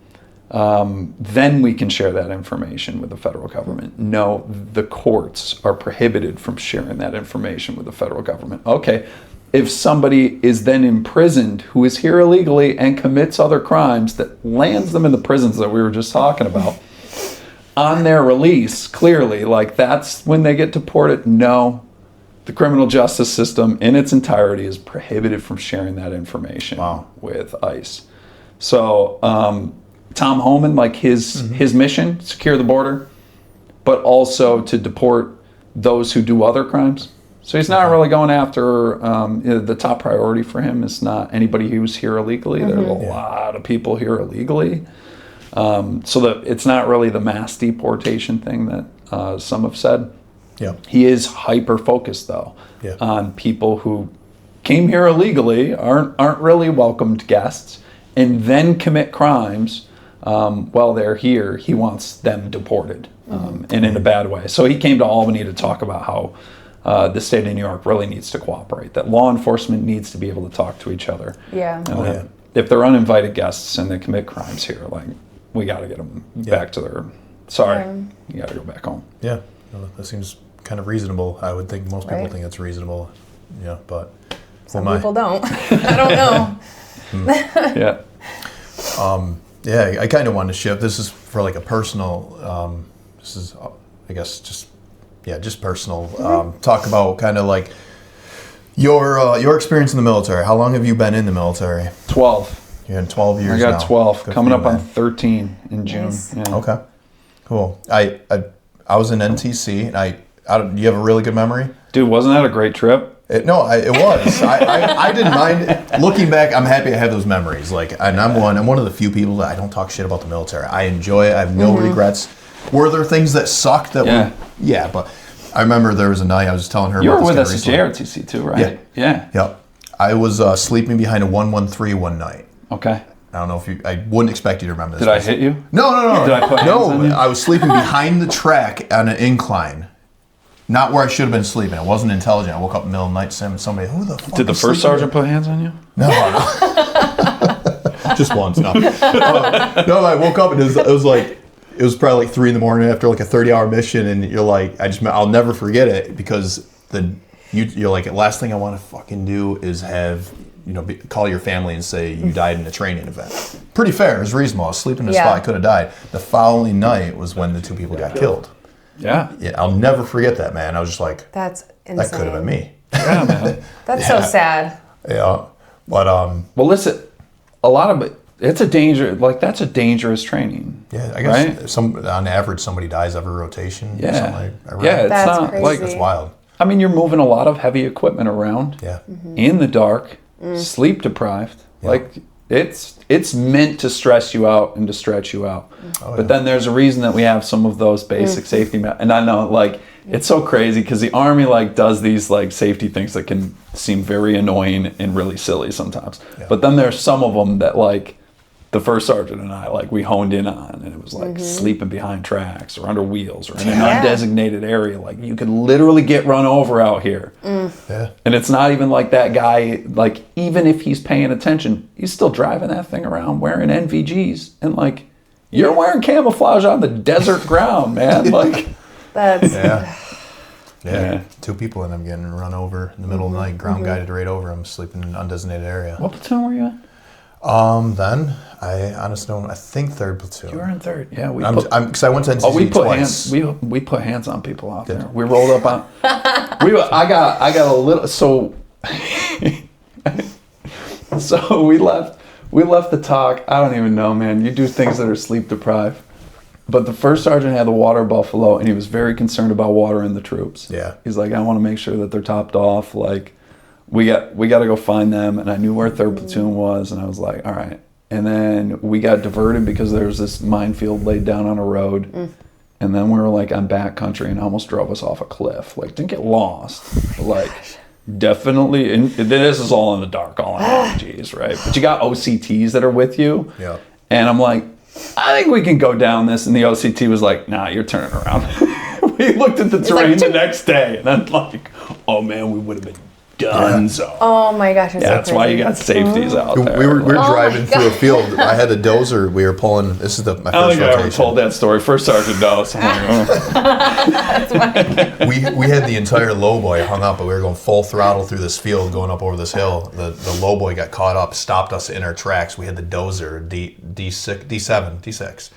then we can share that information with the federal government. No, the courts are prohibited from sharing that information with the federal government. Okay, if somebody is then imprisoned who is here illegally and commits other crimes that lands them in the prisons that we were just talking about, on their release, clearly, like that's when they get deported. No, the criminal justice system in its entirety is prohibited from sharing that information with ICE. So Tom Homan, like his mission, secure the border, but also to deport those who do other crimes. So he's not really going after, the top priority for him is not anybody who's here illegally. There's a lot of people here illegally. So that it's not really the mass deportation thing that some have said. He is hyper focused though on people who came here illegally, aren't really welcomed guests, and then commit crimes while they're here, he wants them deported, and in a bad way. So he came to Albany to talk about how the state of New York really needs to cooperate, that law enforcement needs to be able to talk to each other. Yeah. And if they're uninvited guests and they commit crimes here, like, we got to get them back to their, you got to go back home. Yeah, that seems kind of reasonable. I would think most people think that's reasonable. Yeah, but some people don't. I don't know. Yeah. Yeah, I kind of wanted to shift. This is for like a personal, this is, I guess, just personal. Talk about kind of like your experience in the military. How long have you been in the military? 12. You're in 12 years now. I got 12, Good coming for you, up on man. 13 in June. Nice. Yeah. Okay, cool. I was in NTC, and do you have a really good memory? Dude, wasn't that a great trip? It was. I didn't mind. Looking back, I'm happy I have those memories. Like, and I'm one of the few people that I don't talk shit about the military. I enjoy it. I have no regrets. Were there things that sucked that were? Yeah, but I remember there was a night I was telling her You about were this with guy us at recently. JRTC too, right? Yeah. Yep. I was sleeping behind a 113 one night. Okay. I don't know if I wouldn't expect you to remember this. Did I hit you? No. Did I put hands on you? I was sleeping behind the track on an incline. Not where I should have been sleeping. I wasn't intelligent. I woke up in the middle of the night and somebody, who the fuck Did the is first sleeping sergeant put hands on you? No. Just once, no. No, I woke up and it was probably like 3 a.m. after like a 30-hour mission, and you're like, I'll never forget it, because you're like, the last thing I want to fucking do is have, call your family and say you died in a training event. Pretty fair. It was reasonable. I was sleeping in a spot I could have died. The following night was when the 2 people got killed. Yeah. Yeah, I'll never forget that, man. I was just like, That's insane. that could have been me. Yeah, man. That's so sad. Yeah, but Well, listen, a lot of it, it's a danger. Like, that's a dangerous training. yeah, I guess right? on average somebody dies every rotation. Yeah. Or something like, Yeah, it's That's not crazy. like, that's wild. I mean, you're moving a lot of heavy equipment around. Yeah. In the dark, sleep deprived. Yeah. Like, it's meant to stress you out and to stretch you out. But then there's a reason that we have some of those basic safety and I know, like, it's so crazy because the Army, like, does these, like, safety things that can seem very annoying and really silly sometimes. Yeah. But then there's some of them that, like, the first sergeant and I, like, we honed in on, and it was like sleeping behind tracks or under wheels or in an undesignated area. Like, you could literally get run over out here. Yeah. And it's not even like that guy, like, even if he's paying attention, he's still driving that thing around wearing NVGs. And, like, you're wearing camouflage on the desert ground, man. Like, That's Yeah. 2 people and I'm getting run over in the middle of the night, ground guided right over. I'm sleeping in an undesignated area. what platoon were you in? Then I honestly don't. I think 3rd platoon. You were in 3rd. Yeah, Because I went to NCC we put twice. hands. We put hands on people out there. We rolled up on. I got a little. So we left. We left the talk. I don't even know, man. You do things that are sleep deprived. But the first sergeant had the water buffalo, and he was very concerned about water in the troops. Yeah. He's like, I want to make sure that they're topped off. Like, we got to go find them. And I knew where 3rd platoon was, and I was like, all right. And then we got diverted because there was this minefield laid down on a road. And then we were like on backcountry and almost drove us off a cliff. Like, didn't get lost. But, like, definitely, and this is all in the dark, all in RPGs, right? But you got OCTs that are with you. Yeah. And I'm like, I think we can go down this. And the OCT was like, nah, you're turning around. We looked at the terrain the next day, and I'm like, oh man, we would have been done. So oh my gosh, it's so that's why you got safeties out there. We were driving my through a God. field. I had a dozer. We were pulling. This is my I don't first think I ever rotation. told that story. First sergeant knows. I'm like, oh. We had the entire lowboy hung up, but we were going full throttle through this field, going up over this hill. The lowboy got caught up, stopped us in our tracks. We had the dozer D6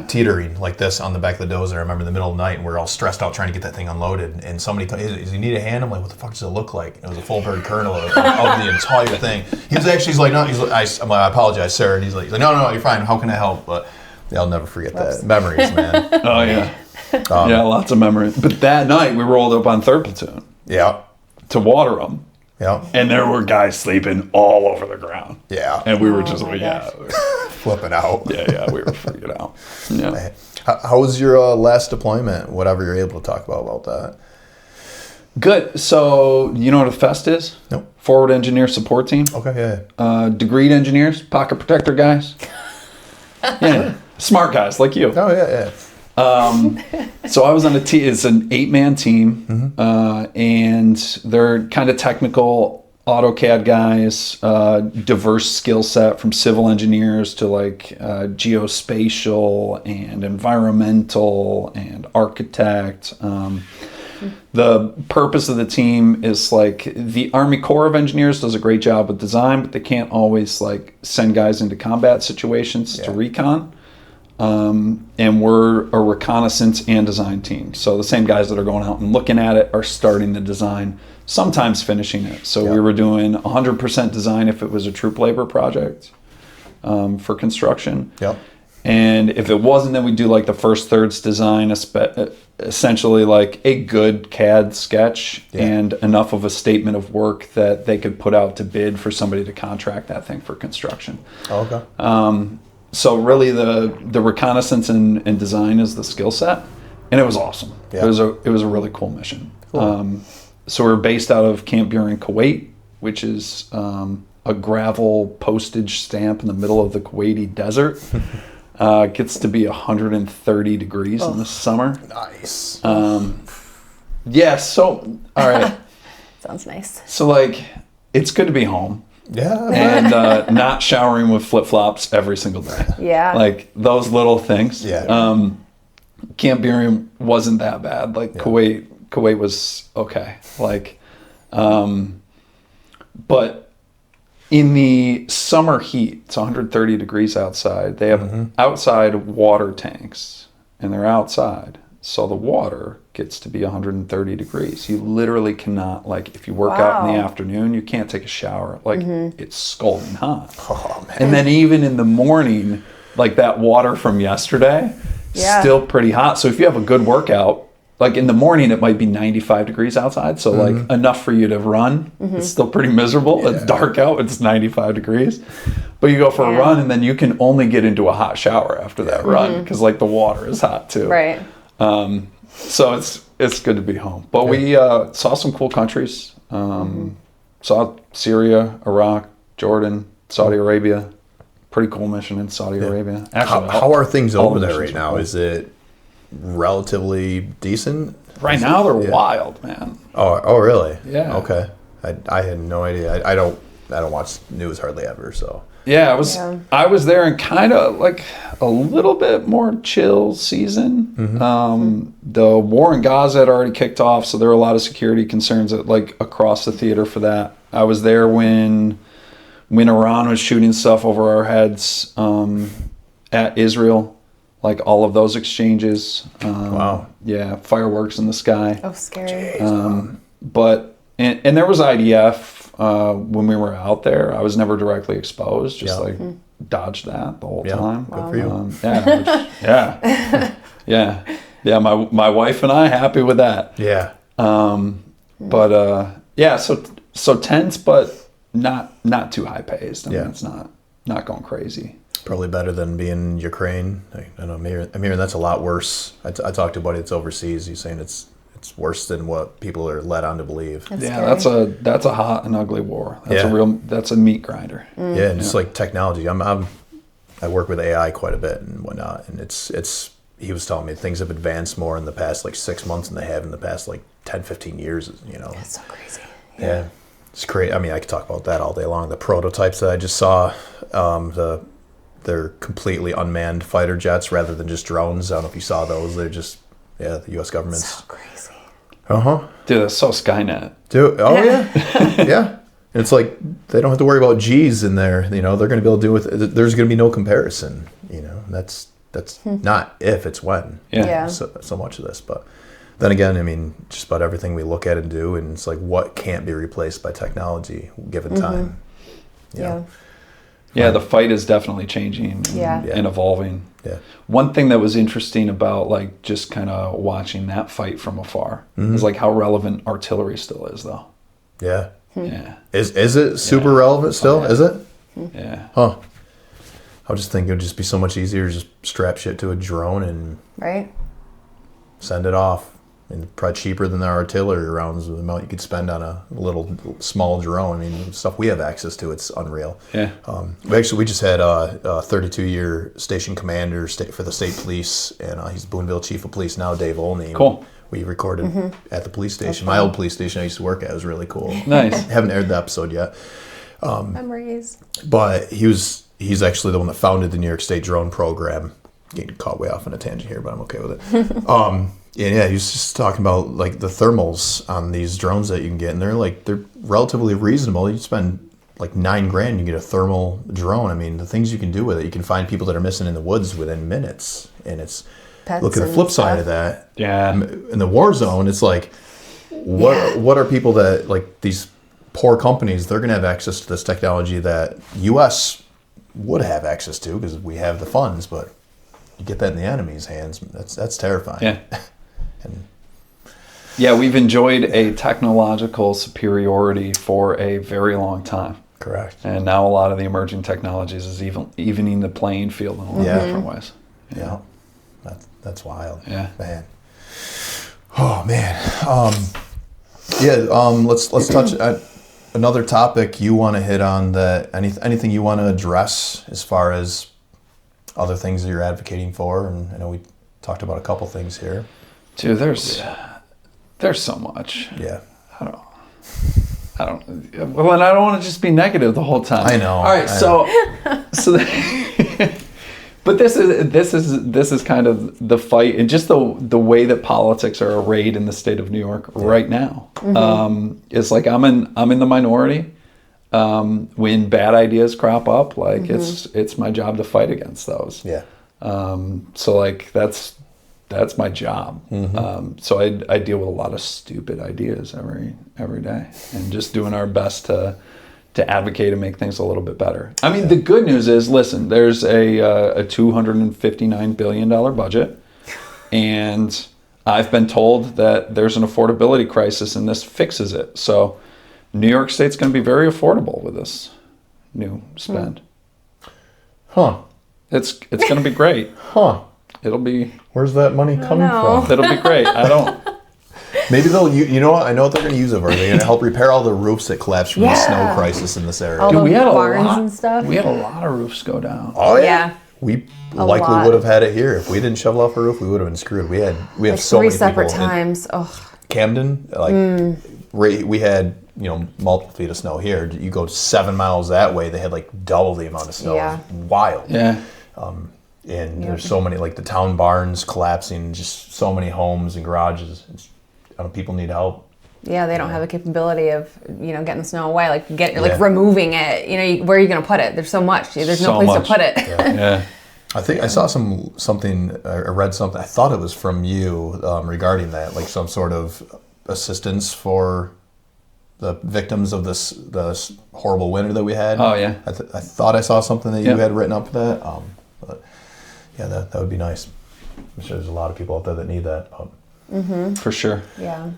teetering like this on the back of the dozer. I remember in the middle of the night, and we're all stressed out trying to get that thing unloaded. And somebody told, "Does he need a hand?" I'm like, "What the fuck does it look like?" And it was a full bird kernel of the entire thing. He's like, "No." I'm like, "I apologize, sir." And he's like, "No, you're fine. How can I help?" But I'll never forget that. Memories, man. Oh yeah, yeah, lots of memories. But that night we rolled up on 3rd platoon Yeah. to water them, Yeah. and there were guys sleeping all over the ground. Yeah. And we were just my Flipping out. yeah, we were freaking out. Yeah. How was your last deployment? Whatever you're able to talk about that. Good. So, you know what a FEST is? Nope. Forward Engineer Support Team. Okay, yeah. Degreed engineers, pocket protector guys. Yeah. Smart guys like you. Oh, yeah. So I was on a team. It's an 8-man team, and they're kind of technical AutoCAD guys, diverse skill set from civil engineers to like geospatial and environmental and architect. The purpose of the team is like the Army Corps of Engineers does a great job with design, but they can't always like send guys into combat situations to recon. And we're a reconnaissance and design team. So the same guys that are going out and looking at it are starting the design, sometimes finishing it. So we were doing 100% design if it was a troop labor project for construction. Yep. And if it wasn't, then we do like the first thirds design, essentially like a good CAD sketch and enough of a statement of work that they could put out to bid for somebody to contract that thing for construction. Oh, okay. So really the reconnaissance and design is the skill set, and it was awesome. Yeah. It was a really cool mission. Cool. So we're based out of Camp Buren, Kuwait, which is a gravel postage stamp in the middle of the Kuwaiti desert. Gets to be 130 degrees in the summer. Nice. Yeah, so, all right. Sounds nice. So, like, it's good to be home. Yeah. And not showering with flip-flops every single day. Yeah. Like, those little things. Yeah. Camp Buren wasn't that bad. Like, Kuwait was okay. Like, but in the summer heat, it's 130 degrees outside. They have outside water tanks, and they're outside. So the water gets to be 130 degrees. You literally cannot, like, if you work out in the afternoon, you can't take a shower. Like, it's scalding hot. Oh, man. And then even in the morning, like that water from yesterday, still pretty hot. So if you have a good workout, like in the morning, it might be 95 degrees outside. So like enough for you to run. It's still pretty miserable. It's dark out. It's 95 degrees. But you go for a run, and then you can only get into a hot shower after that run because like the water is hot too. Right. So it's good to be home. But we saw some cool countries. Saw Syria, Iraq, Jordan, Saudi Arabia. Pretty cool mission in Saudi Arabia. Actually, how are things all over the there right missions now? were cool. Is it relatively decent? Right now they're wild, man. Oh, really? Yeah. Okay. I had no idea. I don't watch news hardly ever. So Yeah, I was there in kind of like a little bit more chill season. The war in Gaza had already kicked off, so there were a lot of security concerns like across the theater for that. I was there when Iran was shooting stuff over our heads at Israel, like all of those exchanges. Wow. Yeah, fireworks in the sky. Oh, scary. But and there was IDF when we were out there. I was never directly exposed, just like dodged that the whole time. Good for you. Yeah. My wife and I happy with that. Yeah. But so tense, but not too high paced. I mean, it's not going crazy. Probably better than being in Ukraine. I know. I'm hearing that's a lot worse. I talked to a buddy that's overseas. He's saying it's worse than what people are led on to believe. That's that's a hot and ugly war. That's a meat grinder. Yeah, and it's like technology. I work with AI quite a bit and whatnot, and it's he was telling me things have advanced more in the past like 6 months than they have in the past like 10, 15 years. You know. That's so crazy. Yeah. It's great. I mean, I could talk about that all day long. The prototypes that I just saw, they're completely unmanned fighter jets rather than just drones. I don't know if you saw those. They're just, the U.S. government's. So crazy. Dude, that's so Skynet. Dude, yeah. Yeah. And it's like, they don't have to worry about G's in there. You know, they're going to be able to do with, there's going to be no comparison. You know, that's not if, it's when. Yeah. So much of this. But then again, I mean, just about everything we look at and do, and it's like, what can't be replaced by technology given time? You know? Yeah, the fight is definitely changing and evolving. Yeah. One thing that was interesting about like just kind of watching that fight from afar is like how relevant artillery still is, though. Yeah. Yeah. Is it super relevant still? Is it? Yeah. Huh. I would just think it would just be so much easier to just strap shit to a drone and Right. send it off. and probably cheaper than the artillery rounds. The amount you could spend on a little small drone. I mean, stuff we have access to, it's unreal. Yeah. We just had a 32-year station commander for the state police, and he's Boonville chief of police now, Dave Olney. Cool. We recorded at the police station. My old police station I used to work at. It was really cool. Nice. Haven't aired the episode yet. Memories. But he's actually the one that founded the New York State drone program. Getting caught way off on a tangent here, but I'm okay with it. Yeah, he was just talking about like the thermals on these drones that you can get, and they're relatively reasonable. You spend like $9,000, you get a thermal drone. I mean, the things you can do with it, you can find people that are missing in the woods within minutes, and it's Pets look at the and flip side stuff. of that. Yeah. In the war zone, it's like what are people that like these poor companies? They're gonna have access to this technology that U.S. would have access to because we have the funds, but you get that in the enemy's hands. That's terrifying. Yeah. And Yeah, we've enjoyed a technological superiority for a very long time. correct. And now a lot of the emerging technologies is evening the playing field in a lot of different ways. Yeah. That's wild. Yeah. Man. Oh man. Let's touch another topic you want to hit on, that anything you want to address as far as other things that you're advocating for. And I know we talked about a couple things here. Dude, there's so much. Yeah. I don't. Well, and I don't want to just be negative the whole time. I know. All right, but this is kind of the fight, and just the way that politics are arrayed in the state of New York right now. It's like I'm in the minority. When bad ideas crop up, like it's my job to fight against those. Yeah. So like that's my job. So I deal with a lot of stupid ideas every day, and just doing our best to advocate and make things a little bit better. I mean, the good news is, listen, there's a $259 billion budget, and I've been told that there's an affordability crisis, and this fixes it. So New York State's going to be very affordable with this new spend. Huh. It's going to be great. Huh. It'll be. Where's that money coming know. from? It'll be great. I don't. Maybe they'll. You know what? I know what they're going to use it for. They're going to help repair all the roofs that collapsed from the snow crisis in this area. All the We had a barns lot. and stuff. We had a lot of roofs go down. Oh yeah. Yeah. We A likely lot. would have had it here if we didn't shovel off a roof. We would have been screwed. We have Like so three many separate people in times. Oh, Camden. We had multiple feet of snow here. You go 7 miles that way, they had like double the amount of snow. Yeah. It was wild. Yeah. And there's so many, like the town barns collapsing, just so many homes and garages. People need help. yeah, they don't have the capability of getting the snow away. Like Yeah. removing it. Where are you going to put it? There's so much. There's So no place much. to put it. Yeah. I think I saw something. I read something. I thought it was from you regarding that, like some sort of assistance for the victims of this horrible winter that we had. Oh yeah. I thought I saw something that you Yeah. had written up for that. But yeah, that would be nice. I'm sure there's a lot of people out there that need that. For sure. Yeah.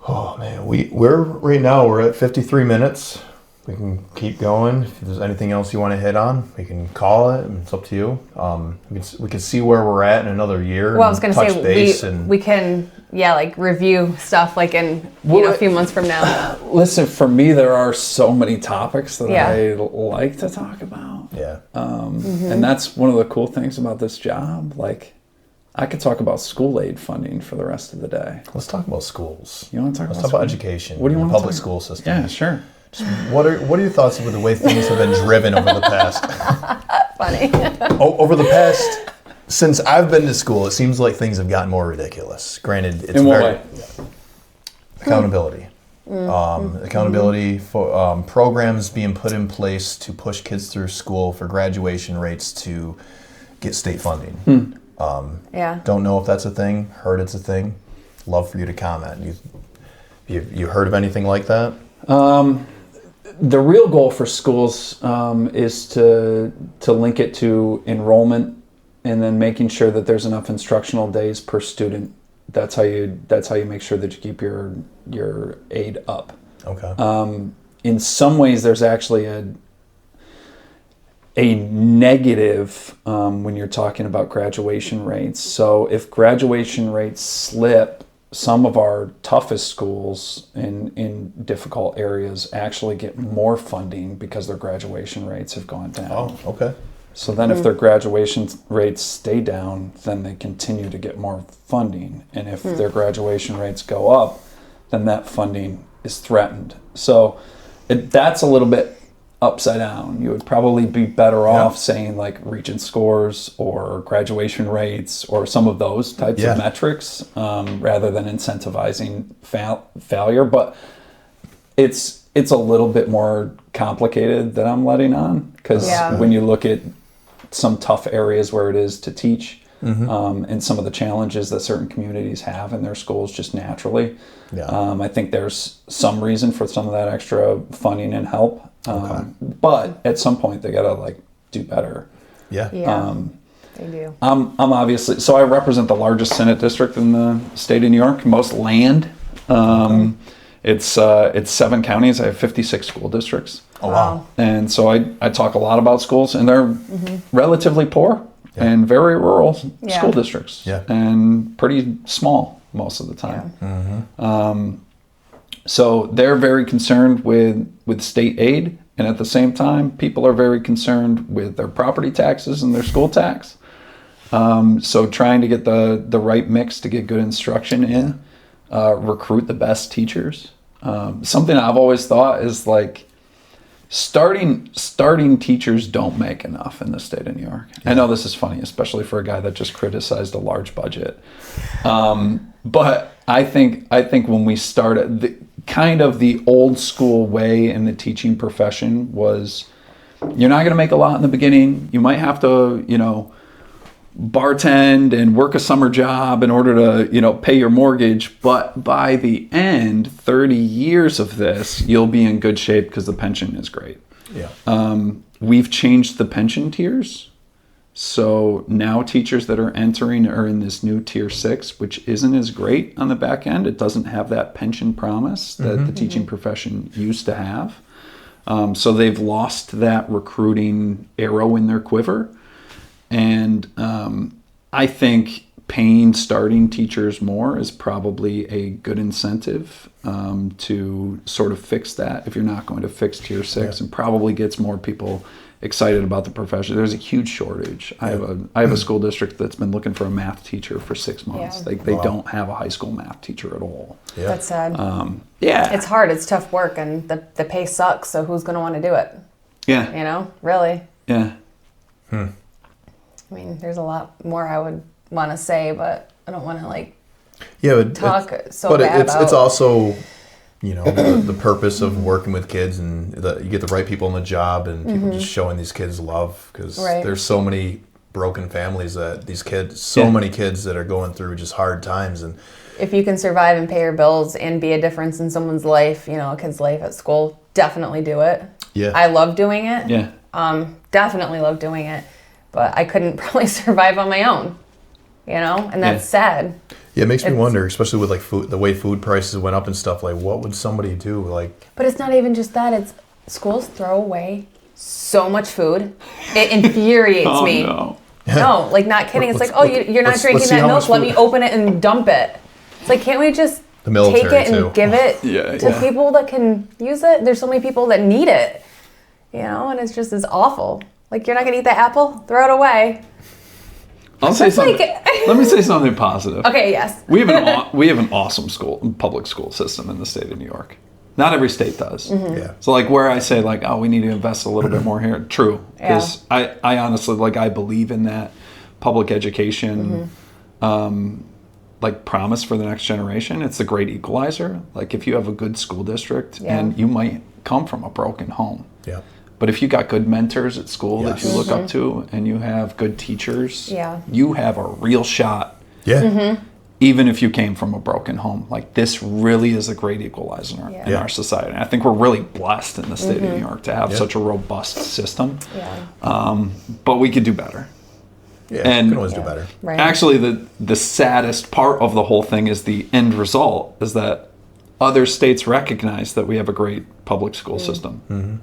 Oh man, we're at 53 minutes. We can keep going. If there's anything else you want to hit on, we can call it. It's up to you. We can see where we're at in another year. Well, I was going to touch base say and we can review stuff like in a few months from now. Listen, for me, there are so many topics that Yeah. I like to talk about. yeah. And that's one of the cool things about this job. Like, I could talk about school aid funding for the rest of the day. Let's talk about schools. You want to talk Let's about talk about school? education. What do you the want to public talk- school system? Yeah, sure. What are your thoughts with the way things have been driven over the past? Funny. Over the past, since I've been to school, it seems like things have gotten more ridiculous. Granted, it's In what very way? accountability. Accountability for programs being put in place to push kids through school for graduation rates to get state funding. Yeah. Don't know if that's a thing. Heard it's a thing. Love for you to comment. You heard of anything like that? The real goal for schools is to link it to enrollment, and then making sure that there's enough instructional days per student. That's how you make sure that you keep your aid up. Okay. In some ways, there's actually a negative when you're talking about graduation rates. So if graduation rates slip some of our toughest schools in difficult areas actually get more funding because their graduation rates have gone down. Oh, okay. So then if their graduation rates stay down, then they continue to get more funding. And if their graduation rates go up, then that funding is threatened. So that's a little bit upside down. You would probably be better off saying like Regent scores or graduation rates or some of those types of metrics rather than incentivizing failure. But it's a little bit more complicated than I'm letting on, because when you look at some tough areas where it is to teach and some of the challenges that certain communities have in their schools just naturally, I think there's some reason for some of that extra funding and help. But at some point they gotta like do better. They do. I'm obviously, so I represent the largest Senate district in the state of New York, most land. It's 7 counties. I have 56 school districts. Oh, wow. And so I talk a lot about schools, and they're relatively poor and very rural school districts and pretty small most of the time. So they're very concerned with state aid, and at the same time, people are very concerned with their property taxes and their school tax. So trying to get the right mix to get good instruction in, recruit the best teachers. Something I've always thought is like starting teachers don't make enough in the state of New York. I know this is funny, especially for a guy that just criticized a large budget. But I think when we started, the old school way in the teaching profession was, you're not going to make a lot in the beginning. You might have to, bartend and work a summer job in order to, pay your mortgage. But by the end, 30 years of this, you'll be in good shape because the pension is great. We've changed the pension tiers. So now teachers that are entering are in this new tier 6, which isn't as great on the back end. It doesn't have that pension promise that the teaching profession used to have. So they've lost that recruiting arrow in their quiver. And I think paying starting teachers more is probably a good incentive to sort of fix that if you're not going to fix tier 6, and probably gets more people excited about the profession. There's a huge shortage. I have a school district that's been looking for a math teacher for 6 months. They don't have a high school math teacher at all. That's sad. It's hard. It's tough work, and the pay sucks. So who's going to want to do it? Really. I mean, there's a lot more I would want to say, but I don't want to talk so bad about. But it's also, the purpose of working with kids, and you get the right people in the job, and people just showing these kids love, because there's so many broken families that these kids, many kids that are going through just hard times. And if you can survive and pay your bills and be a difference in someone's life, a kid's life at school, definitely do it. I love doing it. Definitely love doing it. But I couldn't probably survive on my own, and that's sad. Yeah, it makes me wonder, especially with food, the way food prices went up and stuff. What would somebody do? But it's not even just that. It's schools throw away so much food. It infuriates me. No. No, not kidding. It's you're not drinking that milk. Let me open it and dump it. It's can't we just take it and give it to people that can use it? There's so many people that need it, and it's awful. You're not going to eat that apple? Throw it away. I'll say something. Let me say something positive. Okay, yes. we have an awesome public school system in the state of New York. Not every state does. So where I say we need to invest a little bit more here. True. Because I honestly, I believe in that public education promise for the next generation. It's the great equalizer. If you have a good school district, and you might come from a broken home. But if you got good mentors at school that you look up to, and you have good teachers, you have a real shot. Even if you came from a broken home. This really is a great equalizer in our society. And I think we're really blessed in the state of New York to have such a robust system. But we could do better. And we can always do better. Right. Actually, the saddest part of the whole thing is the end result is that other states recognize that we have a great public school system.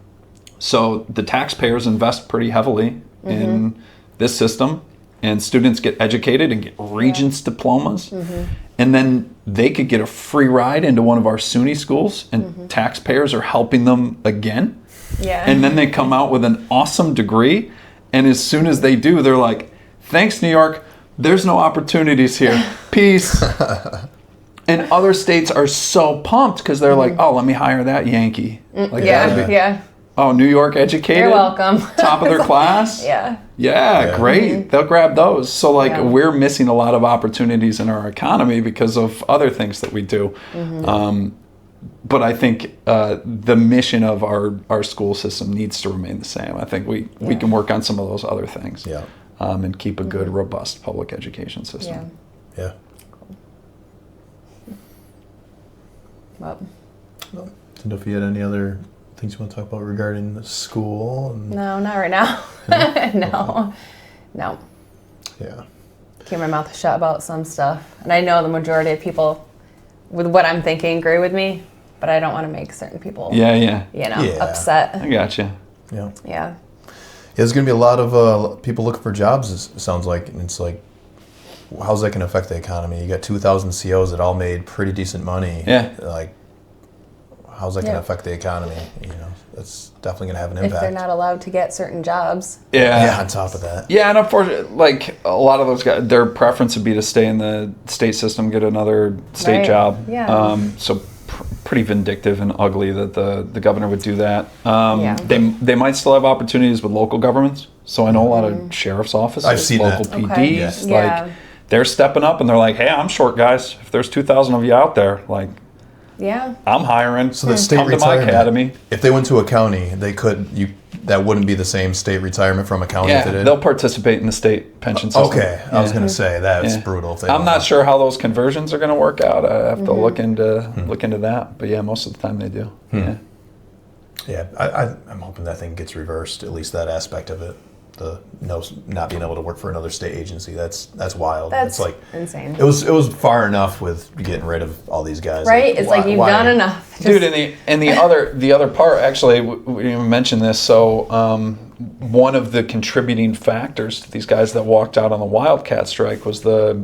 So the taxpayers invest pretty heavily in this system, and students get educated and get regents diplomas, and then they could get a free ride into one of our SUNY schools, and taxpayers are helping them again. Yeah. And then they come out with an awesome degree, and as soon as they do, they're like, thanks, New York, there's no opportunities here. Peace. And other states are so pumped because they're like, oh, let me hire that Yankee. Like, Yeah. oh, New York educated? You're welcome. Top of their class? Yeah. Yeah, great. They'll grab those. So, like, Yeah. we're missing a lot of opportunities in our economy because of other things that we do. But I think the mission of our school system needs to remain the same. I think we can work on some of those other things and keep a good, robust public education system. Yeah. Well, Didn't know if you had any other things you want to talk about regarding the school. no, not right now. No. Yeah. Keep my mouth shut about some stuff. And I know the majority of people, with what I'm thinking, agree with me, but I don't want to make certain people, upset. I gotcha. Yeah. Yeah. There's going to be a lot of people looking for jobs, it sounds like. And it's like, how's that going to affect the economy? You got 2,000 COs that all made pretty decent money. Yeah. Like, how's that going to affect the economy? That's definitely going to have an impact. If they're not allowed to get certain jobs. Yeah, on top of that. Yeah, and unfortunately, like, a lot of those guys, their preference would be to stay in the state system, get another state job. Yeah. So pretty vindictive and ugly that the governor would do that. Yeah. They might still have opportunities with local governments. So I know a lot of sheriff's offices, I've seen local that. PDs, Okay. like, they're stepping up and they're like, hey, I'm short, guys. If there's 2,000 of you out there, like, Yeah. I'm hiring. So the state come to my retirement, academy. if they went to a county, that wouldn't be the same state retirement from a county if they Yeah, did? they'll participate in the state pension system. Okay, I was going to say, that's Yeah. brutal. If they I'm don't not want- sure how those conversions are going to work out. I have to look into that. But yeah, most of the time they do. Yeah. Yeah, I'm hoping that thing gets reversed, at least that aspect of it. Not being able to work for another state agency, that's wild. That's it's like insane. It was far enough with getting rid of all these guys. Right? It's like you've done enough. Dude, and the other part, actually, we didn't even mention this. So one of the contributing factors to these guys that walked out on the Wildcat strike was the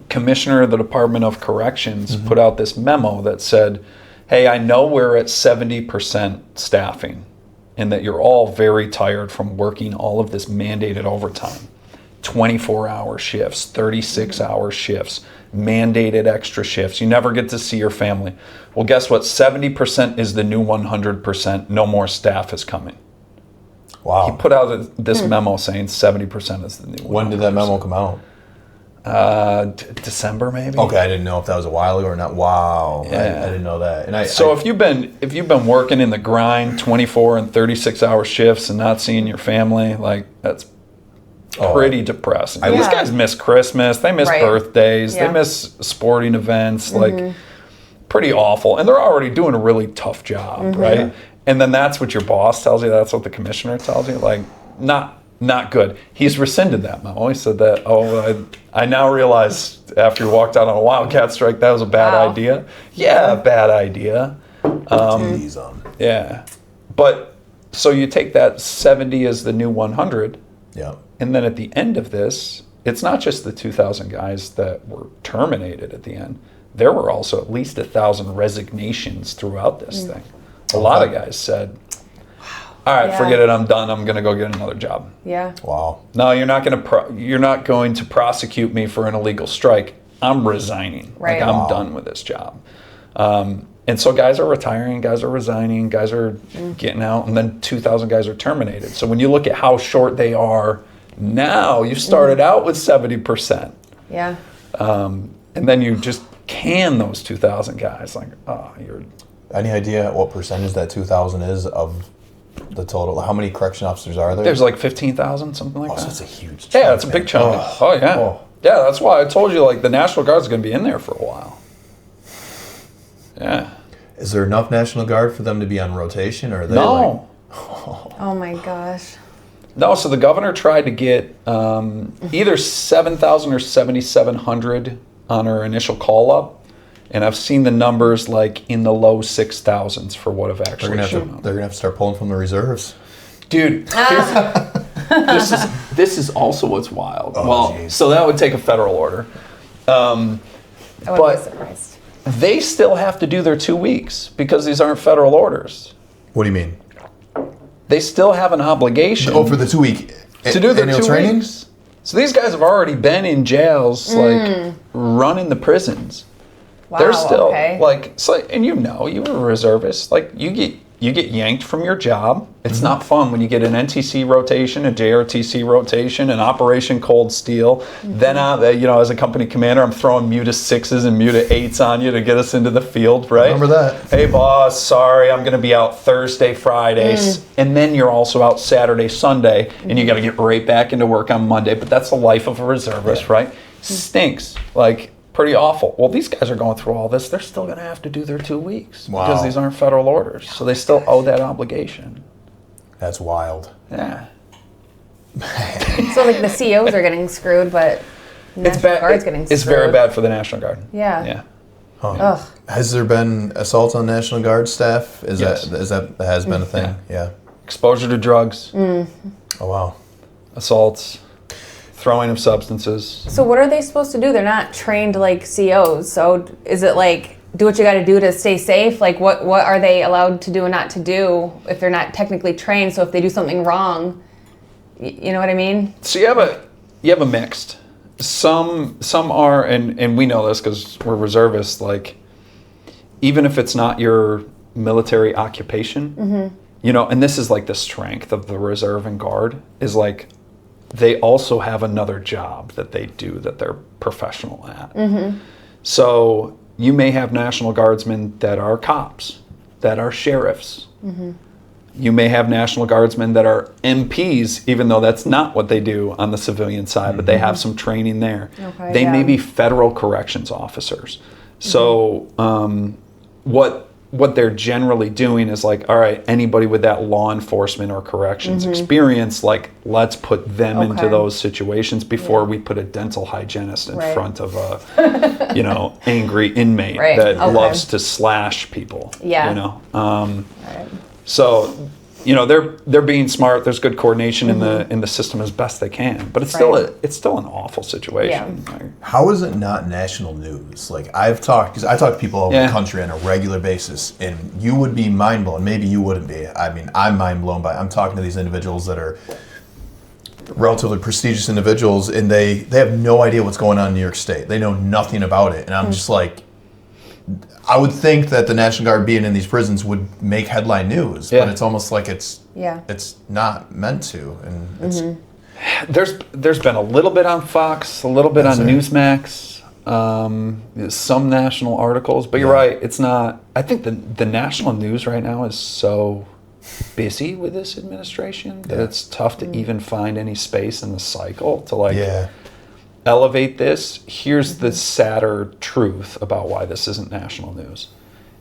commissioner of the Department of Corrections put out this memo that said, hey, I know we're at 70% staffing and that you're all very tired from working all of this mandated overtime. 24-hour shifts, 36-hour shifts, mandated extra shifts. You never get to see your family. Well, guess what? 70% is the new 100%. No more staff is coming. Wow. He put out this memo saying 70% is the new 100%. When did that memo come out? December, maybe. Okay, I didn't know if that was a while ago or not. Wow, Yeah. I didn't know that. And if you've been working in the grind, 24 and 36-hour shifts, and not seeing your family, like, that's pretty depressing. These guys miss Christmas, they miss birthdays, they miss sporting events, like, pretty awful. And they're already doing a really tough job, right? And then that's what your boss tells you. That's what the commissioner tells you. Like, not good. He's rescinded that memo. He said that, I now realize after he walked out on a Wildcat strike, that was a bad idea. Yeah, bad idea. Yeah. But, so you take that 70 as the new 100. Yeah. And then at the end of this, it's not just the 2,000 guys that were terminated at the end. There were also at least 1,000 resignations throughout this thing. A lot of guys said, all right, forget it, I'm done. I'm going to go get another job. Yeah. Wow. No, you're not going to prosecute me for an illegal strike. I'm resigning. Right. Like, I'm done with this job. And so guys are retiring, guys are resigning, guys are getting out, and then 2,000 guys are terminated. So when you look at how short they are now, you started out with 70%. Yeah. And then you just can those 2,000 guys. Like, you're... Any idea what percentage that 2,000 is of the total? How many correction officers are there? There's like 15,000, something like that. So it's a huge chunk. Yeah, it's a big chunk. Oh yeah. Oh. Yeah, that's why I told you, like, the National Guard's going to be in there for a while. Yeah. Is there enough National Guard for them to be on rotation, or are they No. Oh my gosh. No, so the governor tried to get either 7,000 or 7,700 on her initial call-up. And I've seen the numbers like in the low 6,000s for what have actually shown up. They're gonna have to start pulling from the reserves. Dude, this is also what's wild. Oh, well, geez. so that would take a federal order. I But- wouldn't be surprised. They still have to do their 2 weeks because these aren't federal orders. What do you mean? They still have an obligation Oh, for the 2 week to do their annual 2 training? weeks. So these guys have already been in jails, like running the prisons. Wow, They're still okay. like, it's like, and you were a reservist. Like you get yanked from your job. It's not fun when you get an NTC rotation, a JRTC rotation, an Operation Cold Steel. Then, as a company commander, I'm throwing Muta 6s and Muta 8s on you to get us into the field, right? Remember that. Hey, boss, sorry, I'm going to be out Thursday, Fridays. And then you're also out Saturday, Sunday, and you got to get right back into work on Monday. But that's the life of a reservist, right? Stinks. Like, pretty awful. Well, these guys are going through all this. They're still going to have to do their 2 weeks because these aren't federal orders. So they still owe that obligation. That's wild. Yeah. So like the COs are getting screwed, but National Guard's getting screwed. It's very bad for the National Guard. Yeah. Yeah. Huh. Ugh. Has there been assaults on National Guard staff? Yes. That has been a thing? Yeah. Exposure to drugs, Oh, wow. assaults, throwing of substances. So what are they supposed to do? They're not trained like COs. So is it like do what you got to do to stay safe? Like what are they allowed to do and not to do if they're not technically trained? So if they do something wrong, you know what I mean? So you have a mixed. Some are, and we know this because we're reservists. Like, even if it's not your military occupation, and this is like the strength of the reserve and guard is like they also have another job that they do that they're professional at. So you may have National Guardsmen that are cops, that are sheriffs. You may have National Guardsmen that are MPs, even though that's not what they do on the civilian side, but they have some training there. Okay, They may yeah. be federal corrections officers. So what they're generally doing is like, all right, anybody with that law enforcement or corrections experience, like let's put them into Okay. those situations before we put a dental hygienist in Right. front of a, angry inmate Right, that okay. loves to slash people. Yeah. Right. So, they're being smart. There's good coordination in the system as best they can, but it's Right. still an awful situation. How is it not national news? Like I talk to people all over the country on a regular basis, and you would be mind blown. Maybe you wouldn't be. I mean, I'm mind blown by. I'm talking to these individuals that are relatively prestigious individuals, and they have no idea what's going on in New York State. They know nothing about it, and I'm just like. I would think that the National Guard being in these prisons would make headline news, but it's almost like it's not meant to, and it's There's been a little bit on Fox, a little bit on Newsmax, some national articles, but you're right. It's not. I think the national news right now is so busy with this administration that it's tough to even find any space in the cycle to elevate this. Here's the sadder truth about why this isn't national news.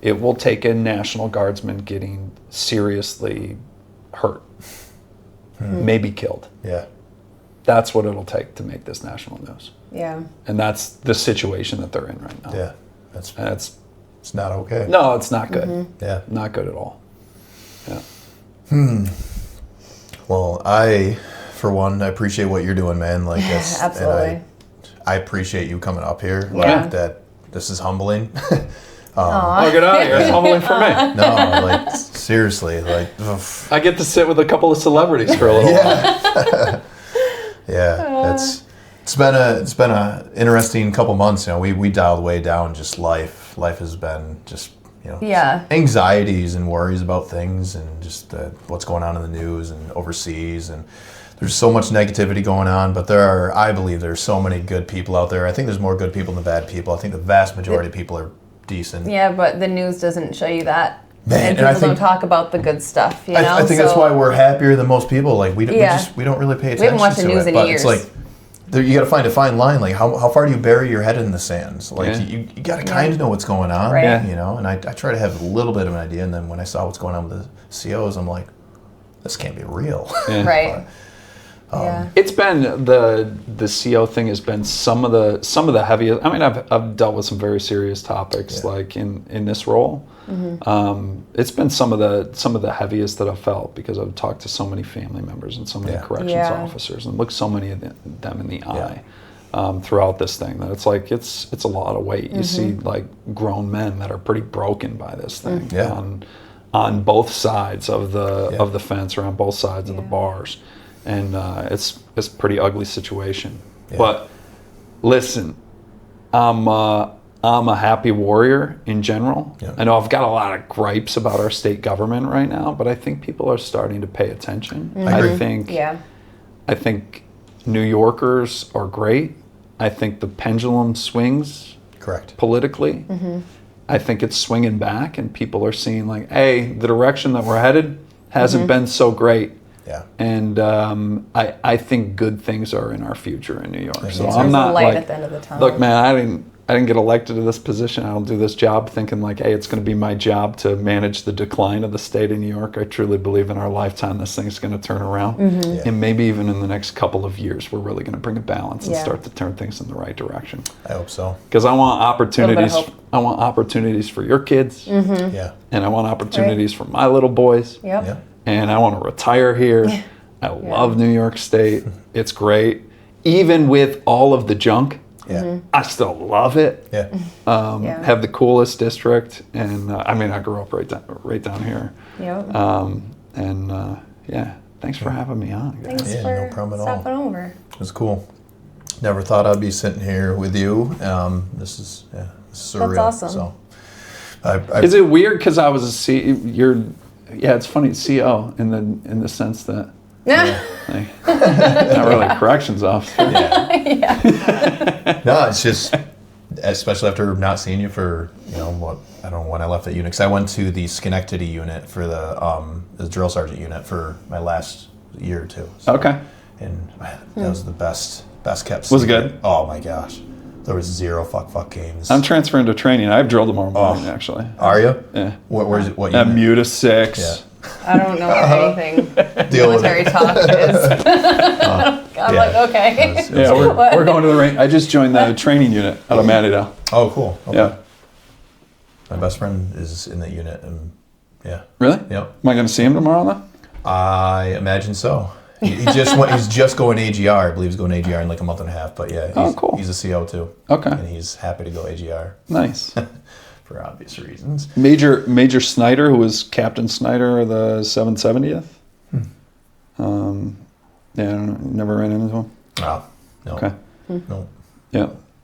It will take a National Guardsman getting seriously hurt, maybe killed. Yeah. That's what it'll take to make this national news. Yeah. And that's the situation that they're in right now. Yeah. It's not okay. No, it's not good. Yeah. Not good at all. Yeah. Well, for one, I appreciate what you're doing, man. Like that's Absolutely. And I appreciate you coming up here. Yeah. Like that. This is humbling. Oh, get out of here. It's humbling for me. No, like seriously, like. I get to sit with a couple of celebrities for a little while. Yeah, it's been a interesting couple months. We dialed way down just life. Life has been just anxieties and worries about things and just what's going on in the news and overseas, and there's so much negativity going on. But I believe there's so many good people out there. I think there's more good people than bad people. I think the vast majority of people are decent. Yeah, but the news doesn't show you that. Man, and people don't talk about the good stuff, you know? I think that's why we're happier than most people. Like we don't really pay attention to it. We haven't watched the news in but years. It's like you got to find a fine line. Like how far do you bury your head in the sand? Like you got to kind of know what's going on, right. And I try to have a little bit of an idea. And then when I saw what's going on with the COs, I'm like, this can't be real. Right. Yeah. It's been the CO thing has been some of the heaviest. I mean, I've dealt with some very serious topics like in this role. It's been some of the heaviest that I've felt because I've talked to so many family members and so many corrections officers and looked so many of them in the eye throughout this thing that it's a lot of weight. You see like grown men that are pretty broken by this thing on both sides of the fence or on both sides of the bars. And it's a pretty ugly situation. Yeah. But listen, I'm a happy warrior in general. Yeah. I know I've got a lot of gripes about our state government right now, but I think people are starting to pay attention. I think New Yorkers are great. I think the pendulum swings politically. I think it's swinging back, and people are seeing like, hey, the direction that we're headed hasn't been so great. Yeah, and I think good things are in our future in New York. So I'm not light like, at the end of the tunnel. Look, man, I didn't get elected to this position. I don't do this job thinking like, hey, it's going to be my job to manage the decline of the state of New York. I truly believe in our lifetime this thing's going to turn around, and maybe even in the next couple of years, we're really going to bring a balance and start to turn things in the right direction. I hope so. Because I want opportunities. I want opportunities for your kids. And I want opportunities for my little boys. And I want to retire here. I love New York State. It's great. Even with all of the junk, I still love it. Have the coolest district. And I mean, I grew up right down here. Thanks for having me on, guys. Thanks for no problem at all. stopping over. It was cool. Never thought I'd be sitting here with you. This is surreal. That's awesome. So, is it weird because I was it's funny, CO in the sense that not really a corrections officer. No, it's just, especially after not seeing you for I don't know when I left that unit, because I went to the Schenectady unit for the drill sergeant unit for my last year or two. So, and that was the best kept. Was it good? Oh my gosh. There was 0 fuck games. I'm transferring to training. I have drill tomorrow morning, actually. Are you? Yeah. Where's it? What at unit? Muta 6. Yeah. I don't know what anything military talk is. I'm like, okay. We're going to the range. I just joined the training unit out of Mattydale. Oh, cool. Okay. Yeah. My best friend is in that unit, and Really? Yep. Am I going to see him tomorrow, then? I imagine so. He just went. He's just going AGR. I believe he's going AGR in like a month and a half. But cool. He's a CO too. Okay. And he's happy to go AGR. Nice. For obvious reasons. Major Snyder, who was Captain Snyder of the 770th. I don't know. Never ran into him. Oh, no. Okay. No.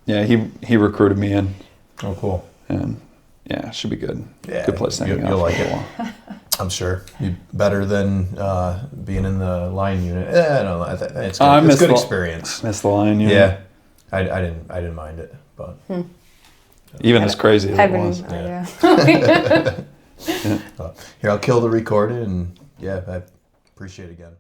Yeah. He recruited me in. Oh, cool. And should be good. Yeah, good place to hang out. You'll like it. I'm sure. Better than being in the line unit. I don't know. It's good. It's a good experience. Miss the line unit. Yeah. I didn't mind it, but even as crazy as it was. Here, I'll kill the recording, and I appreciate it again.